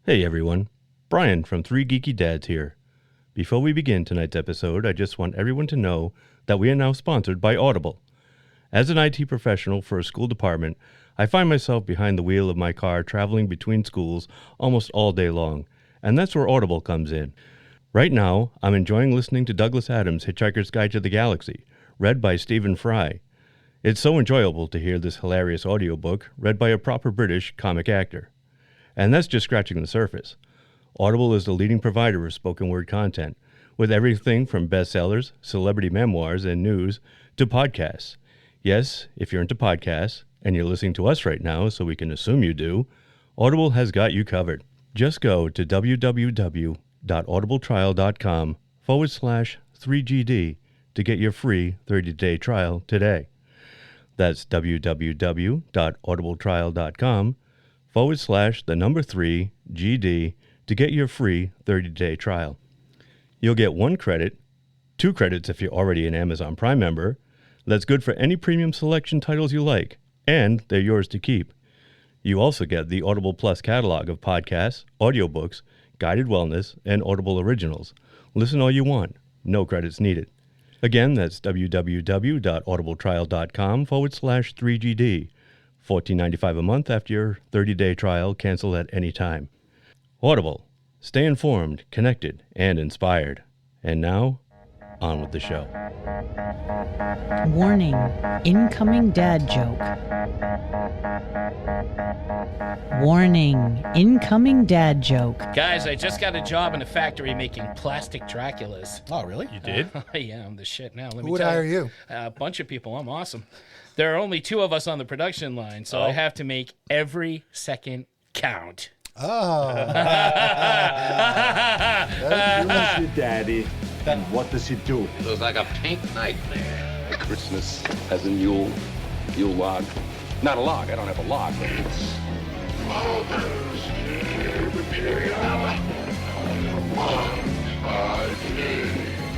Hey everyone, Brian from Three Geeky Dads here. Before we begin tonight's episode, I just want everyone to know that we are now sponsored by Audible. As an IT professional for a school department, I find myself behind the wheel of my car traveling between schools almost all day long, and that's where Audible comes in. Right now, I'm enjoying listening to Douglas Adams' Hitchhiker's Guide to the Galaxy, read by Stephen Fry. It's so enjoyable to hear this hilarious audiobook read by a proper British comic actor. And that's just scratching the surface. Audible is the leading provider of spoken word content, with everything from bestsellers, celebrity memoirs, and news to podcasts. Yes, if you're into podcasts, and you're listening to us right now, so we can assume you do, Audible has got you covered. Just go to www.audibletrial.com/3GD to get your free 30-day trial today. That's www.audibletrial.com/3GD to get your free 30-day trial. You'll get 1 credit, 2 credits if you're already an Amazon Prime member. That's good for any premium selection titles you like, and they're yours to keep. You also get the Audible Plus catalog of podcasts, audiobooks, guided wellness, and Audible originals. Listen all you want. No credits needed. Again, that's www.audibletrial.com/3GD. $14.95 a month after your 30-day trial. Cancel at any time. Audible. Stay informed, connected, and inspired. And now, on with the show. Warning, incoming dad joke. Warning, incoming dad joke. Guys, I just got a job in a factory making plastic Draculas. Oh, really? You did? Yeah, I'm the shit now. Let Who me would tell hire you? A bunch of people. I'm awesome. There are only 2 of us on the production line, so I have to make every second count. Oh. Who's your daddy, and what does he do? It was like a pink nightmare. Christmas as in Yule log. Not a log, I don't have a log, but it's...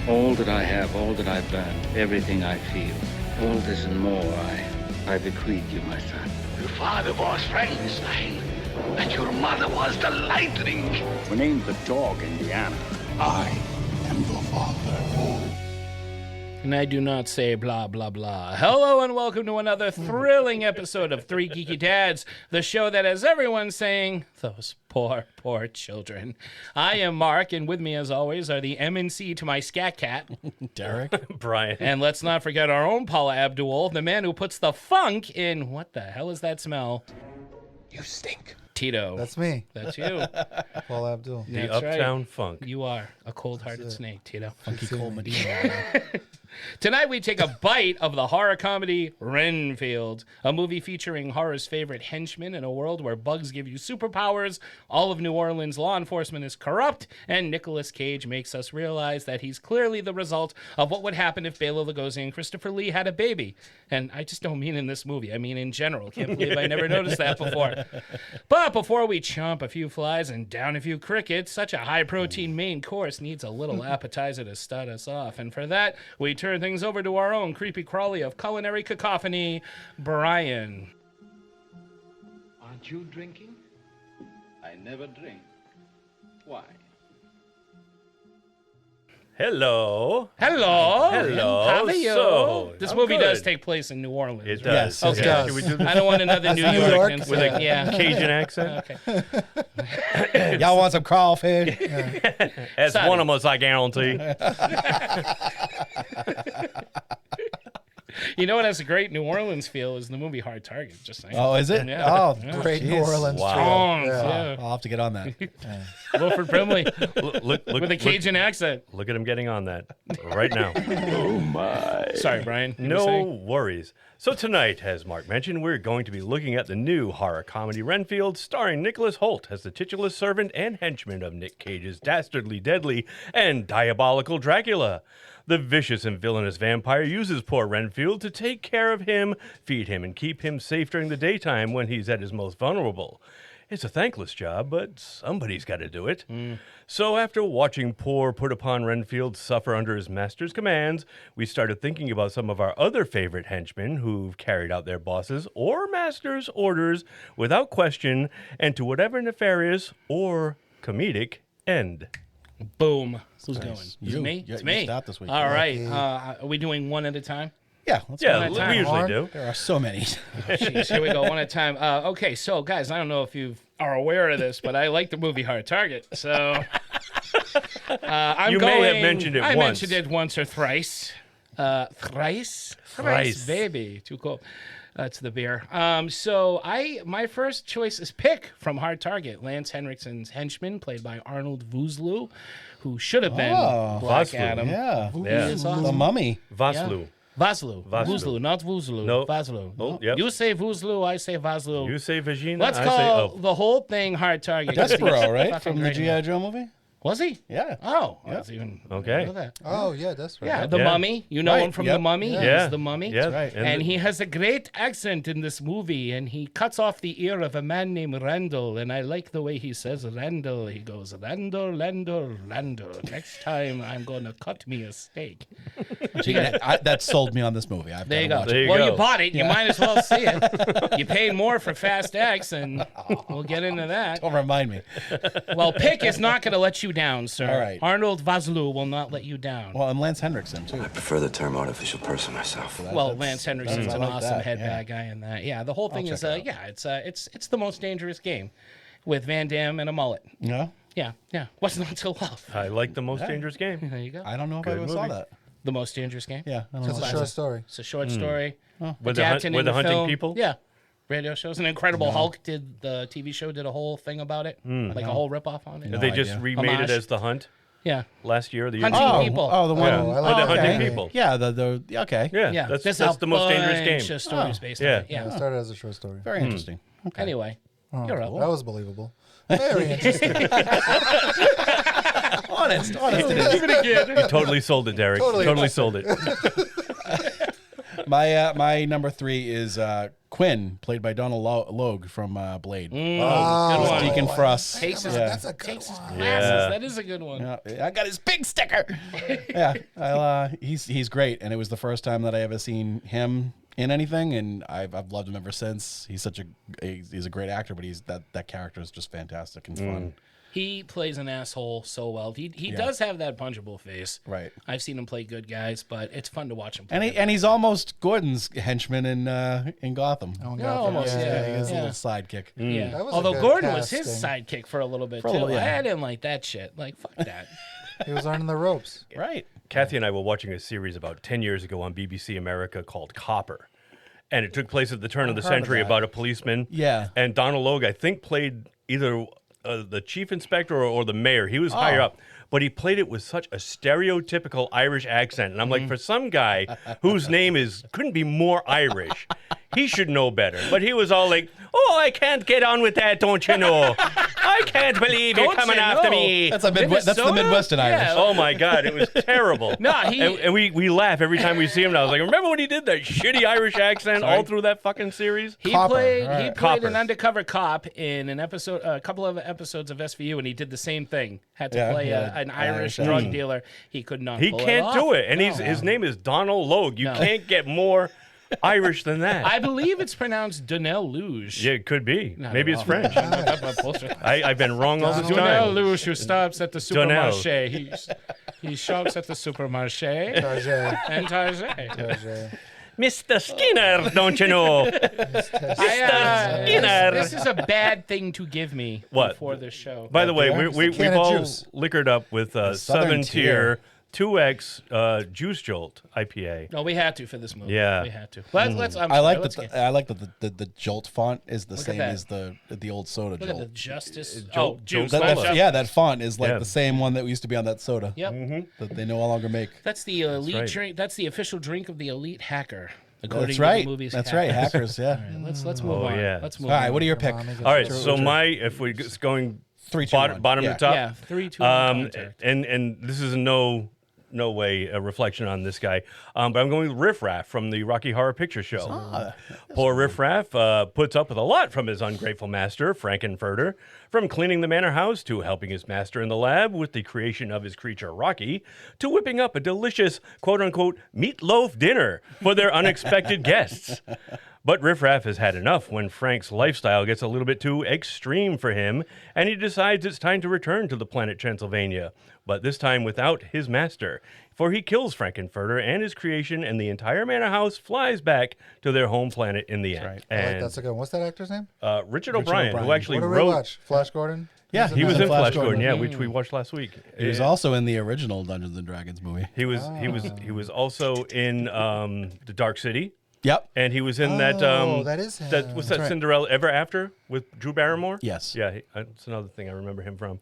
All that I have, all that I've done, everything I feel, all this and more I bequeath you, my son. Your father was Frankenstein, and your mother was the lightning. We named the dog Indiana. I am your father. And I do not say blah, blah, blah. Hello and welcome to another thrilling episode of Three Geeky Dads, the show that has everyone saying, those poor, poor children. I am Mark, and with me as always are the MNC to my scat cat, Derek. Brian. and let's not forget our own Paula Abdul, the man who puts the funk in, what the hell is that smell? You stink. Tito. That's me, That's you. Paul Abdul. The That's Uptown right. Funk. You are a cold-hearted snake, Tito. Funky Cole Medina. Tonight we take a bite of the horror comedy Renfield, a movie featuring horror's favorite henchmen in a world where bugs give you superpowers, all of New Orleans law enforcement is corrupt, and Nicholas Cage makes us realize that he's clearly the result of what would happen if Bela Lugosi and Christopher Lee had a baby. And I just don't mean in this movie, I mean in general. Can't believe I never noticed that before. But before we chomp a few flies and down a few crickets, such a high-protein main course needs a little appetizer to start us off. And for that, we turn things over to our own creepy crawly of culinary cacophony, Brian. Aren't you drinking? I never drink. Why? Hello. Hello. Hello. How are you? So, This I'm movie good. does take place in New Orleans. It right? does. Yes, it Okay. does. Should we do this I don't want another New New York. York. with a Yeah. Cajun accent? Okay. Y'all want some crawfish? As Sonny. one of us, I guarantee. You know what has a great New Orleans feel is the movie Hard Target. Just saying. Oh, is it? Yeah. Oh, Yeah. great New Orleans Wow. trio. Songs, Yeah. yeah. I'll have to get on that. Yeah. Wilford Brimley Look, with a Cajun accent. Look at him getting on that right now. Sorry, Brian. You were No saying? worries. So tonight, as Mark mentioned, we're going to be looking at the new horror comedy Renfield, starring Nicholas Hoult as the titular servant and henchman of Nick Cage's dastardly, deadly, and diabolical Dracula. The vicious and villainous vampire uses poor Renfield to take care of him, feed him, and keep him safe during the daytime when he's at his most vulnerable. It's a thankless job, but somebody's got to do it. So after watching poor put-upon Renfield suffer under his master's commands, we started thinking about some of our other favorite henchmen who've carried out their bosses' or master's orders without question and to whatever nefarious or comedic end. Boom. Who's going? It's You. me? You- It's you me. start this week. All right. Are we doing one at a time? Yeah, let's Yeah, go. at a time. we usually do. There are so many. Jeez, here we go, one at a time. Okay, so guys, I don't know if you are aware of this, but I like the movie Hard Target. So I'm You going, may have mentioned it I once. mentioned it once or thrice. Thrice, baby. Too cool. That's the beer. So my first choice is Pick from Hard Target. Lance Henriksen's henchman, played by Arnold Vosloo, who should have been Black Vosloo, Adam. Yeah. He is awesome. The Mummy. Vasloo. Vosloo. Vosloo. Vosloo, not Vosloo. No. Vosloo. Oh, yep. You say Vosloo, I say Vosloo. You say Vagina, Let's I call say oh. the whole thing Hard Target. Despero, right? Fucking From the great. G.I. Joe movie? Was he? Yeah. Oh, that's even Okay. I didn't know that. Oh, yeah, that's right. Yeah, the Yeah. Mummy. You know Right, him from yep. the Mummy. Yeah. He's the Mummy. Yeah. right. And he has a great accent in this movie, and he cuts off the ear of a man named Randall, and I like the way he says Randall. He goes, Randall, Randall, Randall. Next time I'm going to cut me a steak. Gee, that sold me on this movie. I've There you gotta go. watch There you Well, go. you bought it. You might as well see it. You paid more for Fast X, and we'll get into that. Don't remind me. Well, Pick is not going to let you down, sir. All right. Arnold Vosloo will not let you down. Well, and Lance Henriksen, too. I prefer the term artificial person myself. Well, that's- Lance Henriksen's I an like awesome that, head yeah. bad guy in that. Yeah, the whole thing is, check it out. it's the most dangerous game with Van Damme and a mullet. No? Yeah. What's not to love? I like the most dangerous game. There you go. I don't know if I Good ever saw movie. that. The most dangerous game. Yeah, I don't It's know. a short story. It's a short story. With the adapted with the into hunting film. people? Yeah. Radio shows. An Incredible Hulk did the TV show did a whole thing about it, like a whole ripoff on it. No They just idea. remade Homage. it as The Hunt Yeah. last year or the year Hunting before. people. Oh, the one. Yeah. I With like the that. hunting okay. people. Yeah, okay. Yeah, There's that's a the most dangerous bunch game. of stories based yeah. on it. Yeah. It started as a short story. Very interesting. Okay. Anyway, you're up. That was believable. Very interesting. honest it is. You totally sold it, Derek. Totally. Sold it. My number 3 is Quinn, played by Donald Logue from Blade. Good one. Deacon Frost. Takes his, Yeah. That's a good takes his one. glasses. Yeah. That is a good one. I got his big sticker. Yeah, he's great, and it was the first time that I ever seen him in anything, and I've loved him ever since. He's a great actor, but that character is just fantastic and fun. He plays an asshole so well. He does have that punchable face. Right. I've seen him play good guys, but it's fun to watch him play. And he's almost Gordon's henchman in Gotham. almost, yeah. His Yeah. little sidekick. Yeah. That was a Although good Gordon was his casting. sidekick for a little bit For a too. little, yeah. I didn't like that shit. Like fuck that. He was learning the ropes. Right. Kathy and I were watching a series about 10 years ago on BBC America called Copper. And it took place at the turn of the heard of century that. about a policeman. Yeah. And Donald Logue, I think, played either the chief inspector or the mayor. He was higher up. But he played it with such a stereotypical Irish accent. And I'm like, for some guy whose name couldn't be more Irish, he should know better. But he was all like, oh, I can't get on with that, don't you know? I can't believe you're Don't coming you after know? me. That's the Midwestern Irish. Yeah. Oh my God, it was terrible. No, he- and we laugh every time we see him. Now I was like, remember when he did that shitty Irish accent all through that fucking series? He Copper, played right. Copper. an undercover cop in a couple of episodes of SVU, and he did the same thing. Had to Yeah, play yeah, an Irish Irish drug dealer. He could not. He pull can't it do off. it, and his name is Donald Logue. You No. can't get more Irish than that. I believe it's pronounced Donnell Luge. Yeah, it could be. Not Maybe at it's all. French. I've been wrong all this Donnell time. Luge, who stops at the Donnell. supermarché. He shops at the supermarché. Tarjay. And Tarjay. Tarjay. Mr. Skinner, don't you know? Skinner. This is a bad thing to give me What? before this show. By the way, beer? we've It's a can of all juice. liquored up with Southern Southern Tier. Tier 2X Juice Jolt IPA. No, we had to for this movie. Yeah. We had to. Let's. I'm I sorry, like let's that. get- I like that the Jolt font is the Look at same that. as the old soda Look at the Jolt. justice. Jolt- Juice. Jolt not That, Cola. Justice. yeah, that font is like Yeah. the same one that used to be on that soda. Yep. That they no longer make. That's the elite right. drink. That's the official drink of the elite hacker. According That's to right. the movie's That's hacker. right. Hackers. Yeah. Let's move on. yeah. Let's All move right. on. What are your pick? Mommy gets All right, the so children. if we're going 3, 2, bottom 1. to Yeah. top, Yeah, 3, 2, 1 contact. and this is no no way a reflection on this guy. But I'm going with Riff Raff from the Rocky Horror Picture Show. Poor Riff Raff puts up with a lot from his ungrateful master, Frankenfurter, from cleaning the manor house to helping his master in the lab with the creation of his creature Rocky, to whipping up a delicious quote-unquote meatloaf dinner for their unexpected guests. But Riff Raff has had enough when Frank's lifestyle gets a little bit too extreme for him, and he decides it's time to return to the planet Transylvania, but this time without his master. For he kills Frankenfurter and his creation, and the entire manor house flies back to their home planet in the end. right. And That's a good one. What's that actor's name? Richard O'Brien, who O'Brien. actually What did we wrote... watch? Flash Gordon? Yeah, He was in Flash Flash Gordon, Gordon. yeah, which we watched last week. He was also in the original Dungeons and Dragons movie. He was also in The Dark City. Yep. And he was in that. that is him. What's That's that Cinderella Ever After with Drew Barrymore? Yes. Yeah, that's another thing I remember him from.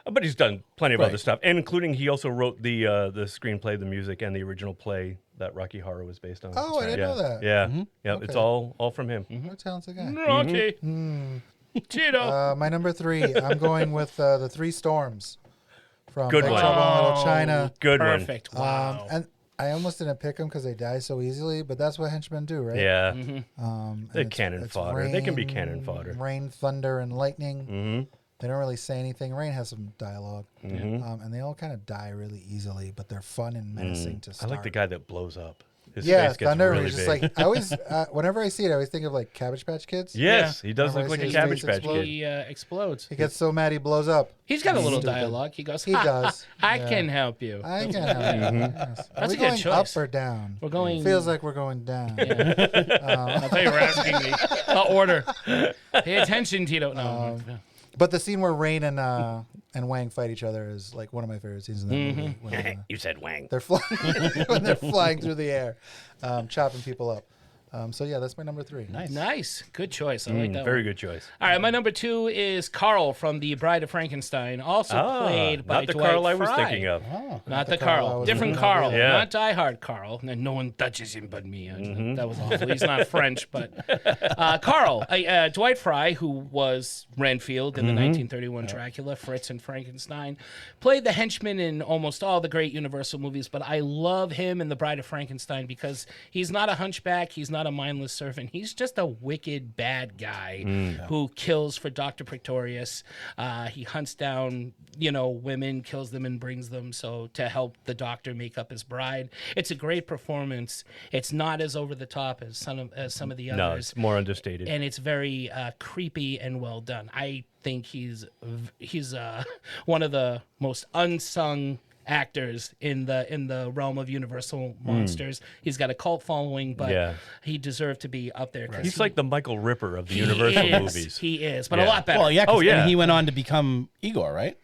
But he's done plenty of other stuff, and including he also wrote the screenplay, the music, and the original play that Rocky Horror was based on. Oh, I didn't know that. Yeah, yeah, Okay. it's all from him. What a talented guy. Rocky. Tito. My number 3, I'm going with the Three Storms from Good Big one. Trouble in Little China. Good one. Perfect. Wow. And I almost didn't pick them because they die so easily, but that's what henchmen do, right? Yeah, And they're it's- cannon it's fodder. They can be cannon fodder. Rain, thunder, and lightning. They don't really say anything. Rain has some dialogue, and they all kind of die really easily, but they're fun and menacing to I start. like the guy that blows up. His Yeah, face gets thunder really is just big. like I always. Whenever I see it, I always think of like Cabbage Patch Kids. Yes, he does Whenever look I like see a his Cabbage face Patch explode, Kid. He explodes. He gets so mad he blows up. He's got a little Stupid. dialogue. He goes, He does. I Yeah. can help you. I can help you. Yes. Are That's we a good going choice. up or down? We're going- Feels like we're going down. I thought you were asking me. Order. Pay attention, Tito. No. But the scene where Rain and Wang fight each other is like one of my favorite scenes in that movie. When, You said Wang. they're flying when they're flying through the air, chopping people up. So yeah, that's my number 3. Nice. Good choice. I like that Very one. good choice. All right, my number 2 is Carl from The Bride of Frankenstein, also played by not the Dwight Carl I was Fry. thinking of. Not the Carl I Carl. was Different thinking of, Carl. yeah. Not Die Hard Carl. And no one touches him but me. That was awful. He's not French, but Carl. Dwight Fry, who was Renfield in the 1931 Dracula, Fritz, and Frankenstein, played the henchman in almost all the great Universal movies, but I love him in The Bride of Frankenstein because he's not a hunchback. He's not a mindless servant. He's just a wicked bad guy who kills for Dr. Pretorius. He hunts down, women, kills them, and brings them to help the doctor make up his bride. It's a great performance. It's not as over the top as some of the others. No, it's more understated. And it's very creepy and well done. I think he's one of the most unsung actors in the realm of Universal monsters. He's got a cult following, but he deserved to be up there. He's like the Michael Ripper of the Universal movies. He is, but a lot better. Well, yeah. Oh, yeah. And he went on to become Igor, right?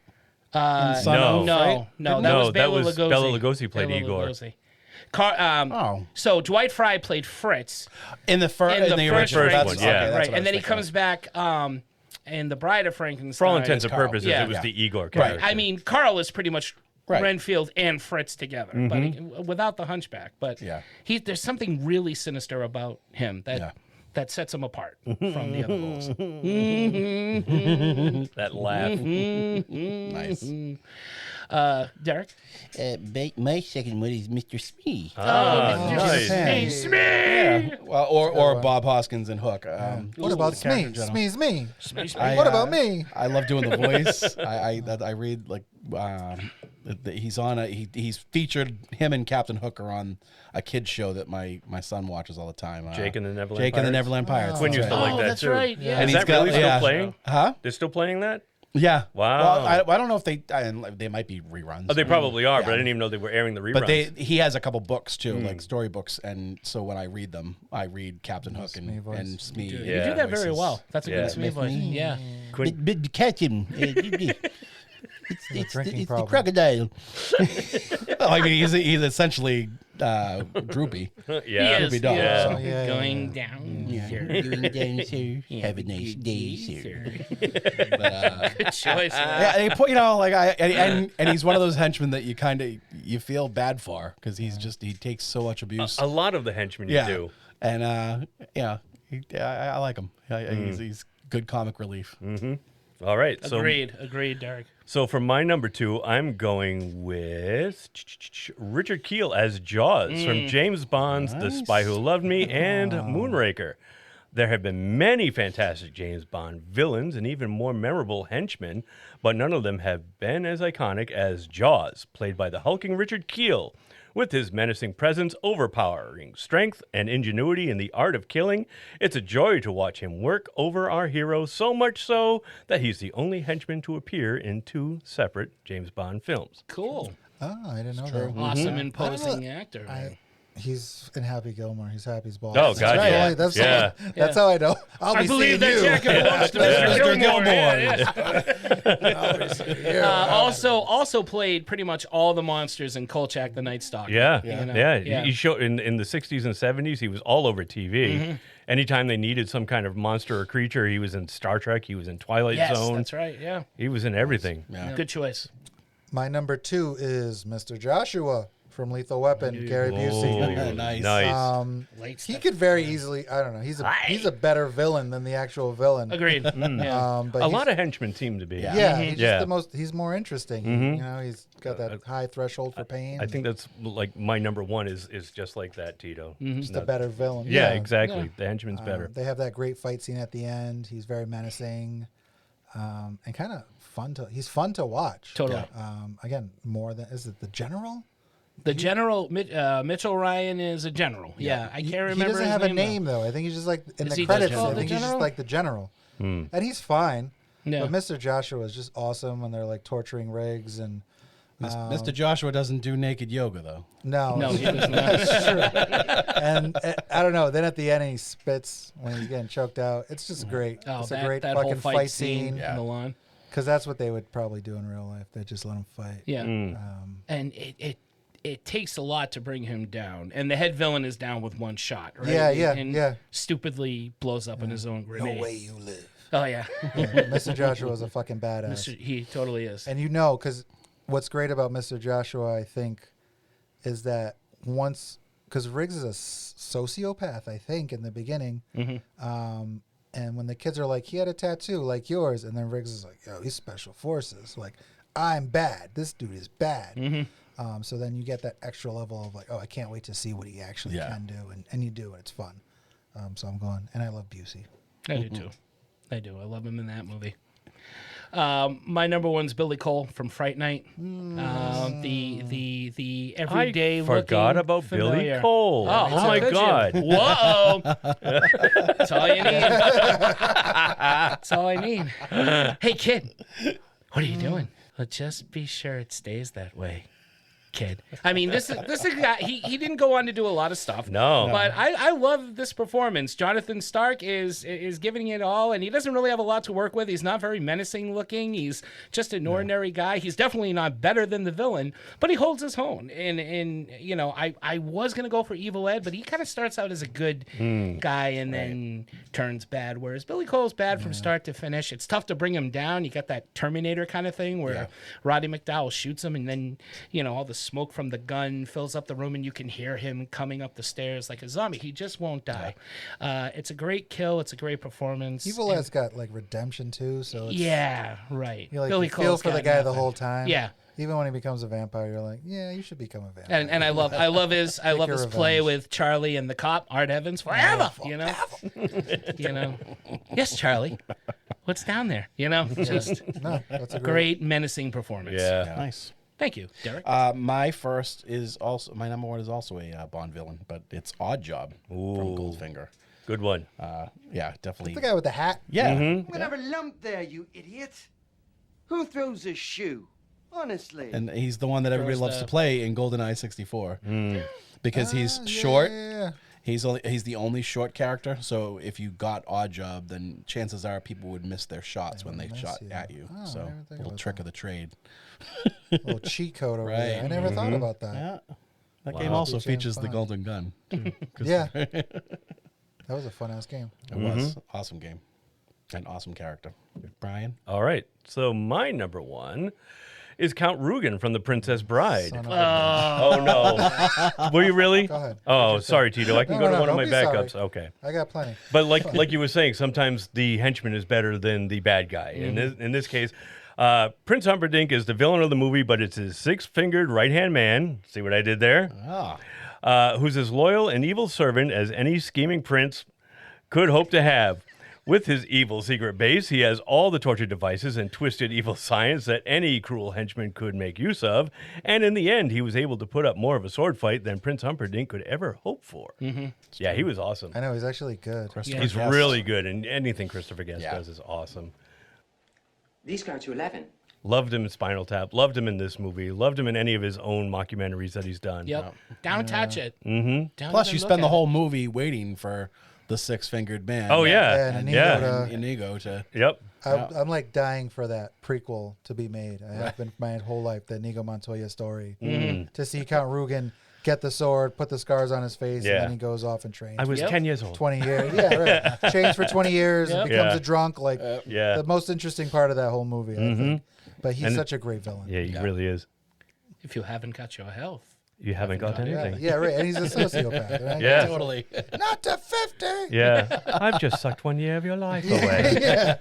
No. That was Bela Lugosi. Bela Lugosi played Bela Igor. Lugosi. So Dwight Fry played Fritz In the first first one, Fritz, yeah. right, and then he comes back in The Bride of Frankenstein. For all intents and Carl. purposes, Yeah. it was the Igor Right. character. I mean, Carl is pretty much Right. Renfield and Fritz together, but without the hunchback. But Yeah. there's something really sinister about him that sets him apart from the other roles. That laugh. Nice. Derek? My second one is Mr. Smee. Nice. Hey, Smee! Well, or Bob Hoskins and Hook. What about the character me? general. Smee's me. I, What about me? I love doing the voice. I read like he's on he's featured. Him and Captain Hook are on a kids show that my son watches all the time. Jake and the Neverland Jake and the Pirates? Neverland Pirates. Quinn used to like that that's too. right, yeah. And Is he's that really got- still yeah. playing? Huh? They're still playing that? Yeah. Wow. Well, I don't know if they might be reruns. Oh, they probably are, but I didn't even know they were airing the reruns. But he has a couple books too, like storybooks, and so when I read them, I read Captain Hook and Smee. You Yeah. do that very well. That's a Yeah. good Smee voice. Yeah. But Captain, it's drinking the problem. crocodile. Well, I mean, he's essentially droopy. yeah. He is. dog, Yeah. so- Yeah, Going down. Sir. Going down, sir. Have a nice day, sir. Good choice. Yeah, they put and he's one of those henchmen that you feel bad for because he takes so much abuse. A lot of the henchmen you yeah, do. and I like him. He's good comic relief. The All right. Agreed, Derek. So for my number 2, I'm going with Richard Kiel as Jaws from James Bond's The Spy Who Loved Me and Moonraker. There have been many fantastic James Bond villains and even more memorable henchmen, but none of them have been as iconic as Jaws, played by the hulking Richard Kiel. With his menacing presence, overpowering strength, and ingenuity in the art of killing, it's a joy to watch him work over our hero, so much so that he's the only henchman to appear in 2 separate James Bond films. Cool. Oh, I didn't know that. Awesome, imposing actor. He's in Happy Gilmore. He's Happy's boss. Oh, God, right. yeah. That's how I know. I believe that jacket belongs to Mr. Gilmore. Also played pretty much all the monsters in Kolchak the Night Stalker. Yeah. He showed in the 60s and 70s. He was all over TV. Anytime they needed some kind of monster or creature, he was in Star Trek. He was in Twilight Zone. That's right. Yeah. He was in everything. Yeah. Good choice. My number 2 is Mr. Joshua from Lethal Weapon, Gary Busey. Nice. He could very easily. I don't know. He's a better villain than the actual villain. Agreed. But a lot of henchmen seem to be. He's just the most. He's more interesting. You know, he's got that high threshold for pain. I think that's like my number 1 is just like that, Tito. Just a better villain. Yeah, exactly. The henchman's better. They have that great fight scene at the end. He's very menacing, and kind of fun to. He's fun to watch. Totally. Again, more than is it the general? The general, Mitchell Ryan is a general. Yeah, I can't remember. He doesn't have a name though. I think he's just like in the credits. I think he's just like the general, and he's fine. Yeah. But Mr. Joshua is just awesome when they're like torturing Riggs and. Mr. Joshua doesn't do naked yoga though. No, he does not. That's true. And I don't know. Then at the end, he spits when he's getting choked out. It's just great. It's a great that fucking whole fight scene in the lawn. Because that's what they would probably do in real life. They just let him fight. Yeah. And it takes a lot to bring him down, and the head villain is down with one shot, right? Yeah. Stupidly blows up in his own grenade. No way you live. Oh yeah. Mr. Joshua is a fucking badass. He totally is. And because what's great about Mr. Joshua, I think, is that because Riggs is a sociopath, I think, in the beginning. And when the kids are like, he had a tattoo like yours, and then Riggs is like, yo, he's special forces. Like, I'm bad. This dude is bad. So then you get that extra level of like, oh, I can't wait to see what he actually can do. And you do, and it's fun. So I'm going. And I love Busey. I do too. I do. I love him in that movie. My number 1's Billy Cole from Fright Night. The everyday I forgot about familiar. Billy Cole. Oh my God. Whoa. That's all you need. That's all I need. Hey, kid. What are you doing? Well, just be sure it stays that way, kid. I mean, this is a guy. He didn't go on to do a lot of stuff. No. But I love this performance. Jonathan Stark is giving it all, and he doesn't really have a lot to work with. He's not very menacing looking. He's just an ordinary guy. He's definitely not better than the villain, but he holds his own. And you know, I was gonna go for Evil Ed, but he kind of starts out as a good guy and then turns bad. Whereas Billy Cole's bad from start to finish. It's tough to bring him down. You got that Terminator kind of thing where Roddy McDowell shoots him, and then all the smoke from the gun fills up the room, and you can hear him coming up the stairs like a zombie. He just won't die. It's a great kill. It's a great performance. Evil Ed's got like redemption too, so it's, right. You feel for the guy the whole time. Yeah. Even when he becomes a vampire, you're like, yeah, you should become a vampire. And I love his play with Charlie and the cop, Art Evans, forever. Yes, Charlie. What's down there? Just that's a great menacing performance. Yeah. Nice. Thank you, Derek. My number 1 is also a Bond villain, but it's Odd Job from Goldfinger. Good one. Yeah, definitely. The guy with the hat. Yeah. Whatever lump there, you idiot. Who throws a shoe? Honestly. And he's the one that everybody loves to play in GoldenEye 64 because he's short. Yeah. He's the only short character. So if you got Odd Job, then chances are people would miss their shots when they shot at you. Oh, so a little trick of the trade. A little cheat code over there. I never thought about that. Yeah. That game also features the golden gun. Yeah. That was a fun ass game. It was awesome game. An awesome character. Brian. All right. So my number 1 is Count Rugen from The Princess Bride. Son of a- Oh, no. Were you really? Go ahead. Oh, sorry, Tito. I can go to one of my don't be sorry. backups. Okay. I got plenty. But like you were saying, sometimes the henchman is better than the bad guy. In this case, Prince Humperdinck is the villain of the movie, but it's his six-fingered right-hand man. See what I did there? Who's as loyal and evil servant as any scheming prince could hope to have. With his evil secret base, he has all the torture devices and twisted evil science that any cruel henchman could make use of. And in the end, he was able to put up more of a sword fight than Prince Humperdinck could ever hope for. Yeah, he was awesome. I know he's actually good. He's really good, and anything Christopher Guest does is awesome. These go to 11. Loved him in Spinal Tap. Loved him in this movie. Loved him in any of his own mockumentaries that he's done. Yep. Don't touch it. Plus, you spend the whole movie waiting for the six-fingered man. Oh, yeah. And Inigo to... Yep. I'm like dying for that prequel to be made. I have been my whole life, the Inigo Montoya story. To see Count Rugen get the sword, put the scars on his face, and then he goes off and trains. I was 10 years old. 20 years. Yeah, right. Trains for 20 years and becomes a drunk. Like, the most interesting part of that whole movie, I think. But he's such a great villain. Yeah, he really is. If you haven't got your health. You haven't got anything. Yeah, right. And he's a sociopath. Right? Yeah. Totally. Not to 50. Yeah. I've just sucked 1 year of your life away.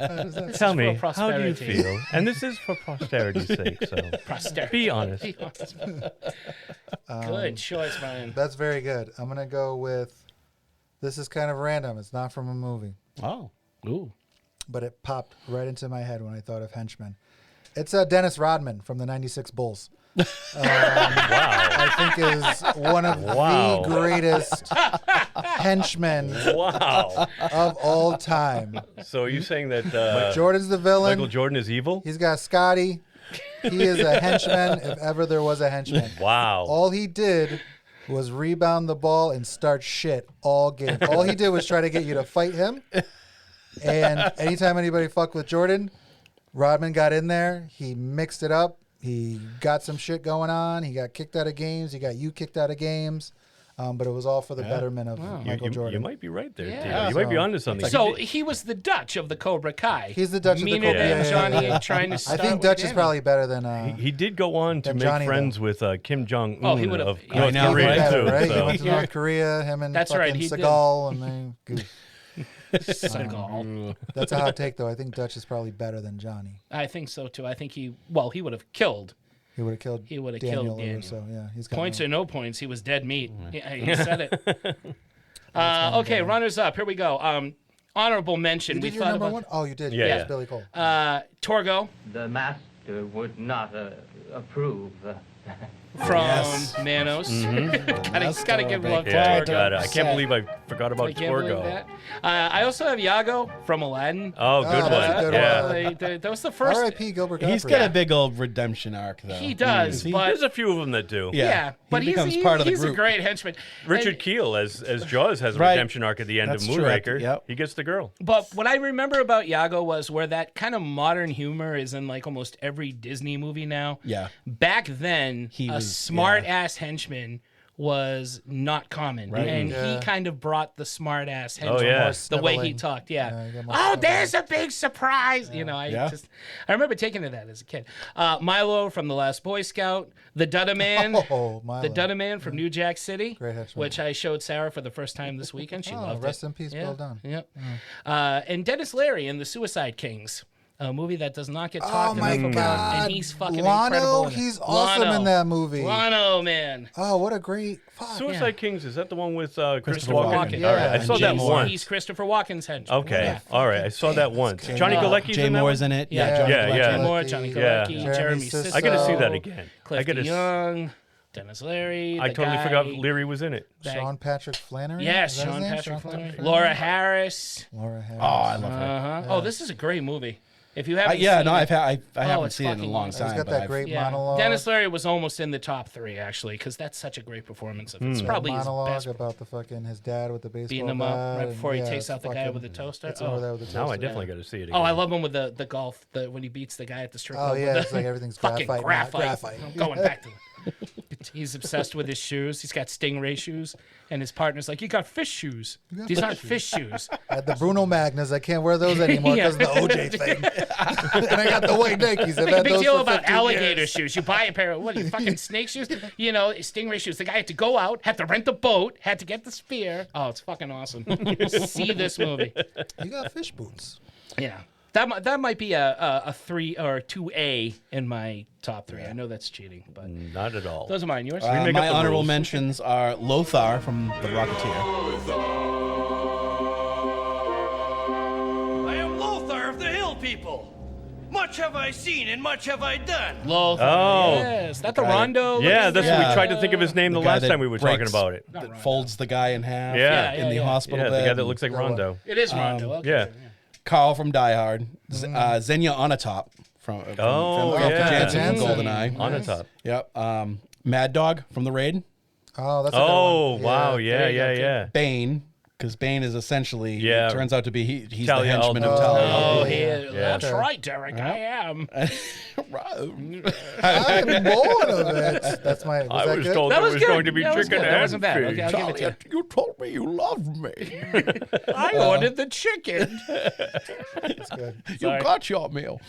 Tell me, how do you feel? And this is for posterity's sake, so be honest. Good choice, Brian. That's very good. I'm going to go with, this is kind of random. It's not from a movie. Oh. Ooh. But it popped right into my head when I thought of henchmen. It's Dennis Rodman from the 96 Bulls. I think is one of the greatest henchmen of all time. So are you saying that Jordan's the villain? Michael Jordan is evil? He's got Scotty. He is a henchman if ever there was a henchman. Wow. All he did was rebound the ball and start shit all game. All he did was try to get you to fight him. And anytime anybody fucked with Jordan, Rodman got in there. He mixed it up. He got some shit going on. He got kicked out of games. He got you kicked out of games. But it was all for the betterment of Michael Jordan. You might be right there, Tito. You might be onto something. So he was the Dutch of the Cobra Kai. He's the Dutch of the Meaner Cobra than Kai. Johnny trying to start I think with Dutch is Danny. probably better than... He did go on to make Johnny, friends with Kim Jong-un Oh, he would've- of yeah, North I know, Korea, better, too. right? So. He went to North Korea, him and That's right, fucking he did. Seagal. And they, Seagal. that's a hot take, though. I think Dutch is probably better than Johnny. I think so too. I think he would have killed. He would have killed He would have Daniel killed Daniel. So, yeah, he's got Points no- or no points, he was dead meat. Yeah, he said it. Okay, runners up. Here we go. Honorable mention. You We did your thought number about one? Oh, you did. Yeah, Yes, yeah. Billy Cole. Torgo The master would not approve. from Manos. Gotta give love to Yeah, Torgo. God, I can't believe I forgot about I can't believe Torgo. that. I also have Iago from Aladdin. Oh, good Oh, one. that's a good Yeah. one. That was the first. R.I.P. Gilbert Gottfried. He's got a big old redemption arc, though. He does, but There's a few of them that do. yeah, but he becomes he's part of the he's a group. great henchman. Richard And- Keel, as Jaws, has a Right. redemption arc at the end That's of true. Moonraker. Yep. He gets the girl. But what I remember about Iago was where that kind of modern humor is in like almost every Disney movie now. Yeah. Back then, He a was- smart ass henchman was not common, Right. and Yeah. he kind of brought the smart ass henchman. Oh, yeah. The way he Sniveling. talked, Yeah, yeah. he got more Oh, sniveling. there's a big surprise. You know, I remember taking to that as a kid. Milo from The Last Boy Scout, the Dutta Man. Oh, Milo. The Dutta Man from New Jack City, Great henchman. which I showed Sarah for the first time this weekend. She Oh, loved rest it. in peace, Yeah. Bill Dunn. Yep. And Dennis Leary in The Suicide Kings, a movie that does not get Oh, talked my enough about, God. and he's fucking Lano, incredible. in it. he's awesome Lano. in that movie. Lano, man. Oh, what a great... Fuck. Suicide Kings, is that the one with Christopher Christopher Walken? Walken. All right, I Yeah. saw And that Jay once. He's Christopher Walken's henchman. Okay, Yeah. all right, I saw that once. great. Johnny Galecki's Jay in that Moore's one? in it. Yeah. Johnny Yeah, Galecki. yeah. Jay Moore, Johnny Yeah. Galecki, Jeremy Jeremy Sisso. Sisso. I got to see that again. Cliff I got to. Young, Dennis Leary. I the totally guy- forgot Leary was in it. that- Sean Patrick Flannery? Yes, Is that his Sean name? Patrick Sean Flannery. Flannery? Laura Harris. Laura Harris. Oh, I love her. Uh-huh. Oh, this is a great movie. If you haven't Yeah, seen no, it, I haven't it's seen it in a fucking long awesome. time. He's got but that I've- great Yeah. monologue. Dennis Leary was almost in the top 3, actually, because that's such a great performance of it. It's probably his monologue best. about the fucking his dad with the baseball Beating him up bat right and- before he yeah, takes it's out the guy fucking- with the toaster. It's over there with the toaster. Now I definitely got to see it again. Oh, I love him with the golf, when he beats the guy at the strip club. Oh, with yeah, the it's like everything's fucking graphite. graphite. Graphite. I'm going back to He's obsessed with his shoes. He's got stingray shoes, and his partner's like, "You got fish shoes. These aren't fish shoes." I had the Bruno Magnas. I can't wear those anymore because of the OJ thing. And I got the white Nikes. I've Make a had big those deal for about 15 alligator years. shoes. You buy a pair of fucking snake shoes? You know, stingray shoes. The guy had to go out, had to rent the boat, had to get the spear. Oh, it's fucking awesome. See this movie. You got fish boots. Yeah. That might be a 3 or 2A in my top 3. I know that's cheating, but Not at all. those are mine. Yours? My honorable mentions are Lothar from The Rocketeer. I am Lothar of the Hill People. Much have I seen and much have I done. Lothar. Oh. Yes. Is that the Rondo? Yeah, that's what we Yeah. tried to think of his name the guy last that time we were talking breaks- about it. That folds the guy in half Yeah. in the hospital Yeah, the bed. guy that looks like Rondo. It is Rondo. Okay. Yeah. Carl from Die Hard. Xenia Onatop from Oh, Famke yeah. Janssen from GoldenEye. On the top. Yep. Mad Dog from The Raid. Oh, that's a Oh, good one. wow. there you go, Yeah. Bane, because Bane is essentially, Yeah. it turns out to be, he's the Talia al henchman of Ghul. Talia. Oh, al he Ghul. is. Yeah. That's right, Derek. I am. I'm born of it. That's my. I that was good? told That there was was good. going to be That was chicken good. That and wasn't bad. Okay, fish. I'll give it to you. You told me you loved me. I ordered the chicken. That's good. You got your meal.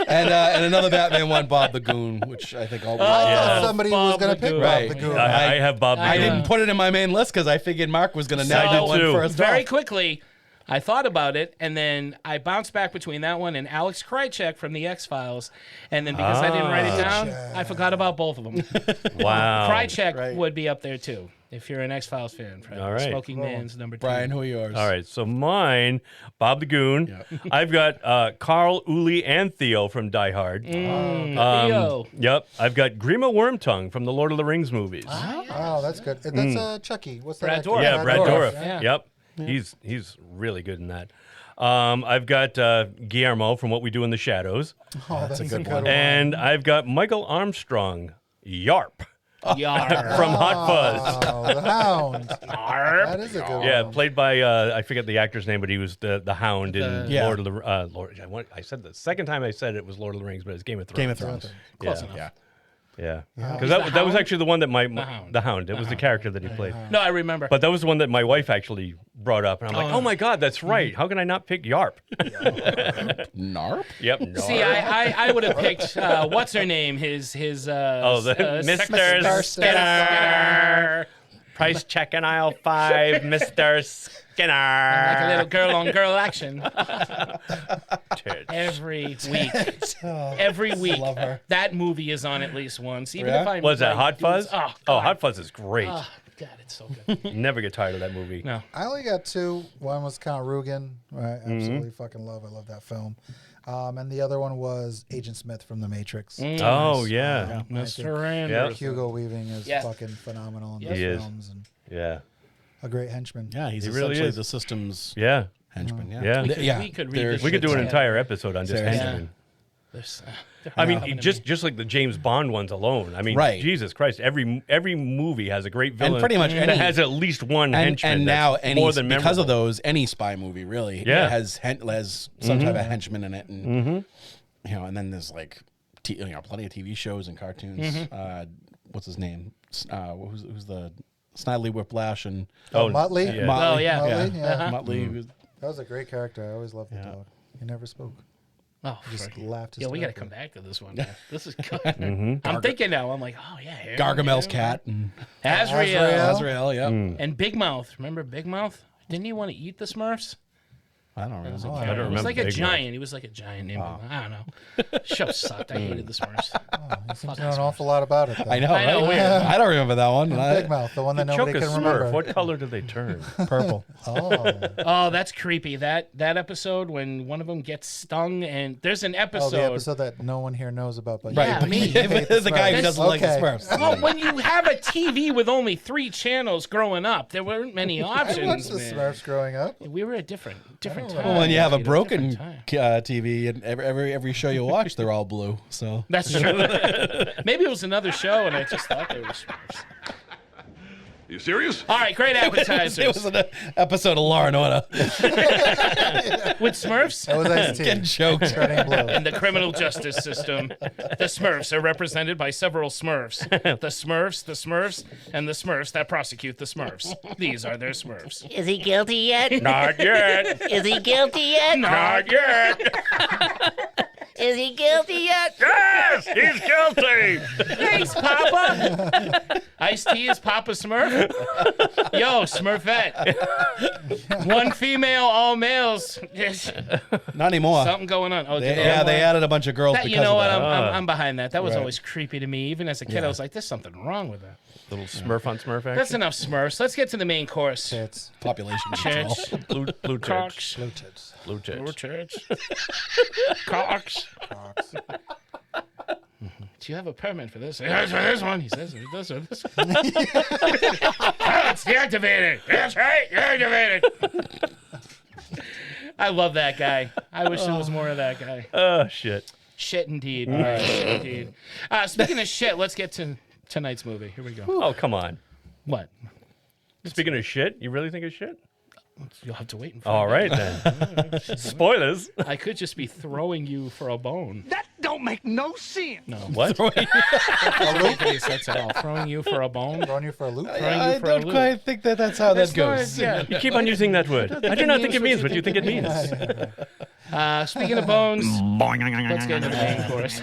and another Batman one, Bob the Goon, which I think all. I thought Oh, somebody Bob was going the to pick Goon. Bob Right. the Goon. I have Bob. I the didn't Goon. put it in my main list because I figured Mark was going to nail that one too. first. Very off. quickly, I thought about it, and then I bounced back between that one and Alex Krycek from the X-Files. And then because I didn't write it down, I forgot about both of them. Wow. Krycek would be up there, too, if you're an X-Files fan. All right. Smoking Man's number 2. Brian, who are yours? All right, so mine, Bob the Goon. I've got Carl, Uli, and Theo from Die Hard. Theo. Yep, I've got Grima Wormtongue from the Lord of the Rings movies. Oh, that's good. That's Chucky. What's that? Brad actor? Dourif. Yeah, Brad Dourif. Yeah. Yep, he's really good in that. I've got Guillermo from What We Do in the Shadows, Oh, that's a good one. one. and I've got Michael Armstrong, Yarp, Yarr. from Hot Fuzz. Oh, the Hound. That is a good Yeah, one. played by I forget the actor's name, but he was the Hound in Yeah. Lord of the I said the second time I said it was Lord of the Rings, but it's Game of Thrones. Game of Thrones. Close Yeah. enough. Yeah. Yeah, Yeah. because He's that the was Hound? actually the one that The Hound. It was the character that he played. No, I remember. But that was the one that my wife actually brought up, and I'm like, oh my god, that's right. How can I not pick Yarp? Narp? Yep. Narp. See, I would have picked what's her name? His Mr. Skinner. Price check in aisle 5, Mr. Skinner. like a little girl on girl action. Every week. Every week. Love her. That movie is on at least once. Even Yeah? if I Was that Hot Fuzz? Oh, Hot Fuzz is great. Oh, God, it's so good. Never get tired of that movie. No. I only got 2. One was Count Rugen. I absolutely fucking love. I love that film. And the other one was Agent Smith from The Matrix. Oh yeah. Mr. Randers. Hugo Weaving is Yeah. fucking phenomenal in He those is. films and Yeah. a great henchman. Yeah, he's He really essentially is. the systems Yeah. henchman. Yeah. Yeah. We could read this We could do an shit entire episode on just Seriously. henchmen. There's, I mean, just like the James Bond ones alone. I mean, Right. Jesus Christ, every movie has a great villain, And pretty much that any- has at least one henchman. And that's now, any more than because of memorable. those, any spy movie really Yeah. has some type of henchman in it, and and then there's like plenty of TV shows and cartoons. What's his name? Who's the Snidely Whiplash and Motley. Yeah. Oh, yeah. Motley, yeah. Motley. That was a great character. I always loved the dog. He never spoke. Oh, Just frick. laughed his Yeah, we got to tail come off. back to this one. Man. This is good. I'm thinking now. I'm like, oh yeah, here, Gargamel's here. cat and Azrael. Azrael. Yep. And Big Mouth. Remember Big Mouth? Didn't he want to eat the Smurfs? I don't remember. I don't He was remember like a Big giant. He was like a giant named Big Mouth. I don't know. Show sucked. I hated the Smurfs. He seems to know an awful lot about it. Though. I know. I know, right? weird. I don't remember that one. Big Mouth, the one that Choke nobody a can Smurf. remember. What color do they turn? Purple. Oh, Oh, that's creepy. That episode when one of them gets stung, and there's an episode. the episode that no one here knows about, but Yeah, you me. hate There's a guy who Smurfs. doesn't like the Okay. Smurfs. Well, when you have a TV with only 3 channels growing up, there weren't many I watched options. the man. Smurfs growing up. We were a different time. Well, when you have a broken Different time. TV and every show you watch, they're all blue. So That's true. Maybe it was another show, and I just thought they were Smurfs. You serious? All right, great appetizers. It was an episode of Law and Order. With Smurfs? That was Ice-T. Getting choked. Turning blue. In the criminal justice system, the Smurfs are represented by several Smurfs. The Smurfs, and the Smurfs that prosecute the Smurfs. These are their Smurfs. Is he guilty yet? Not yet. Is he guilty yet? Not yet. Is he guilty yet? Yes, he's guilty. Thanks, Papa. Ice-T is Papa Smurf. Yo, Smurfette. One female, all males. Not anymore. Something going on. Oh, They added a bunch of girls That, because you know of what? that. I'm behind that. That was Right. always creepy to me. Even as a kid, I was like, "There's something wrong with that." Little Smurf on Smurf action. That's enough Smurfs. Let's get to the main course. Tits. Population control. Church, Blue Cocks. tits. Blue tits. Blue tits. Blue church, Cocks. Cocks. Do you have a permit for this? Yes, for this one. He says he does for this one. It's deactivated. That's right, deactivated. I love that guy. I wish there was more of that guy. Oh, shit. Shit indeed. Shit indeed. Speaking of shit, let's get to tonight's movie. Here we go. Oh, come on. What? Speaking of shit, you really think it's shit? You'll have to wait and find All out. right, then. Spoilers. I could just be throwing you for a bone. That don't make no sense. No. What? That's all. Throwing you for a bone. Throwing you for a loop. I don't quite think that's how that goes. Yeah. You keep on using that word. I do not think it means what you think it means. Speaking of bones, let's get into the main course.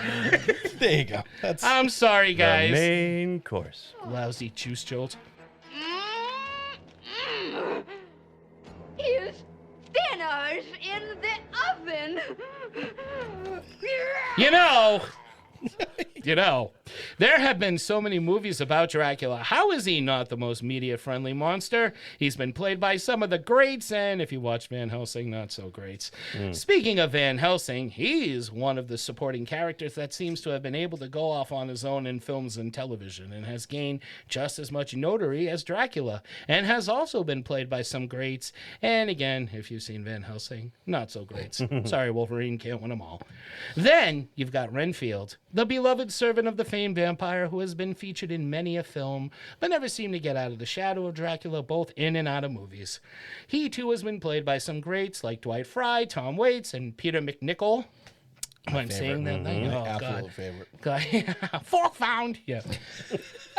There you go. That's I'm sorry, The guys. main course. Lousy juice jolt. His dinner's in the oven. You know, there have been so many movies about Dracula. How is he not the most media-friendly monster? He's been played by some of the greats, and if you watch Van Helsing, not so greats. Speaking of Van Helsing, he's one of the supporting characters that seems to have been able to go off on his own in films and television, and has gained just as much notoriety as Dracula, and has also been played by some greats. And again, if you've seen Van Helsing, not so greats. Sorry, Wolverine can't win them all. Then you've got Renfield, the beloved servant of the famed vampire who has been featured in many a film, but never seemed to get out of the shadow of Dracula, both in and out of movies. He, too, has been played by some greats like Dwight Frye, Tom Waits, and Peter McNichol. I'm saying that thing. Oh, absolute God. favorite. God. Fork found. Yeah.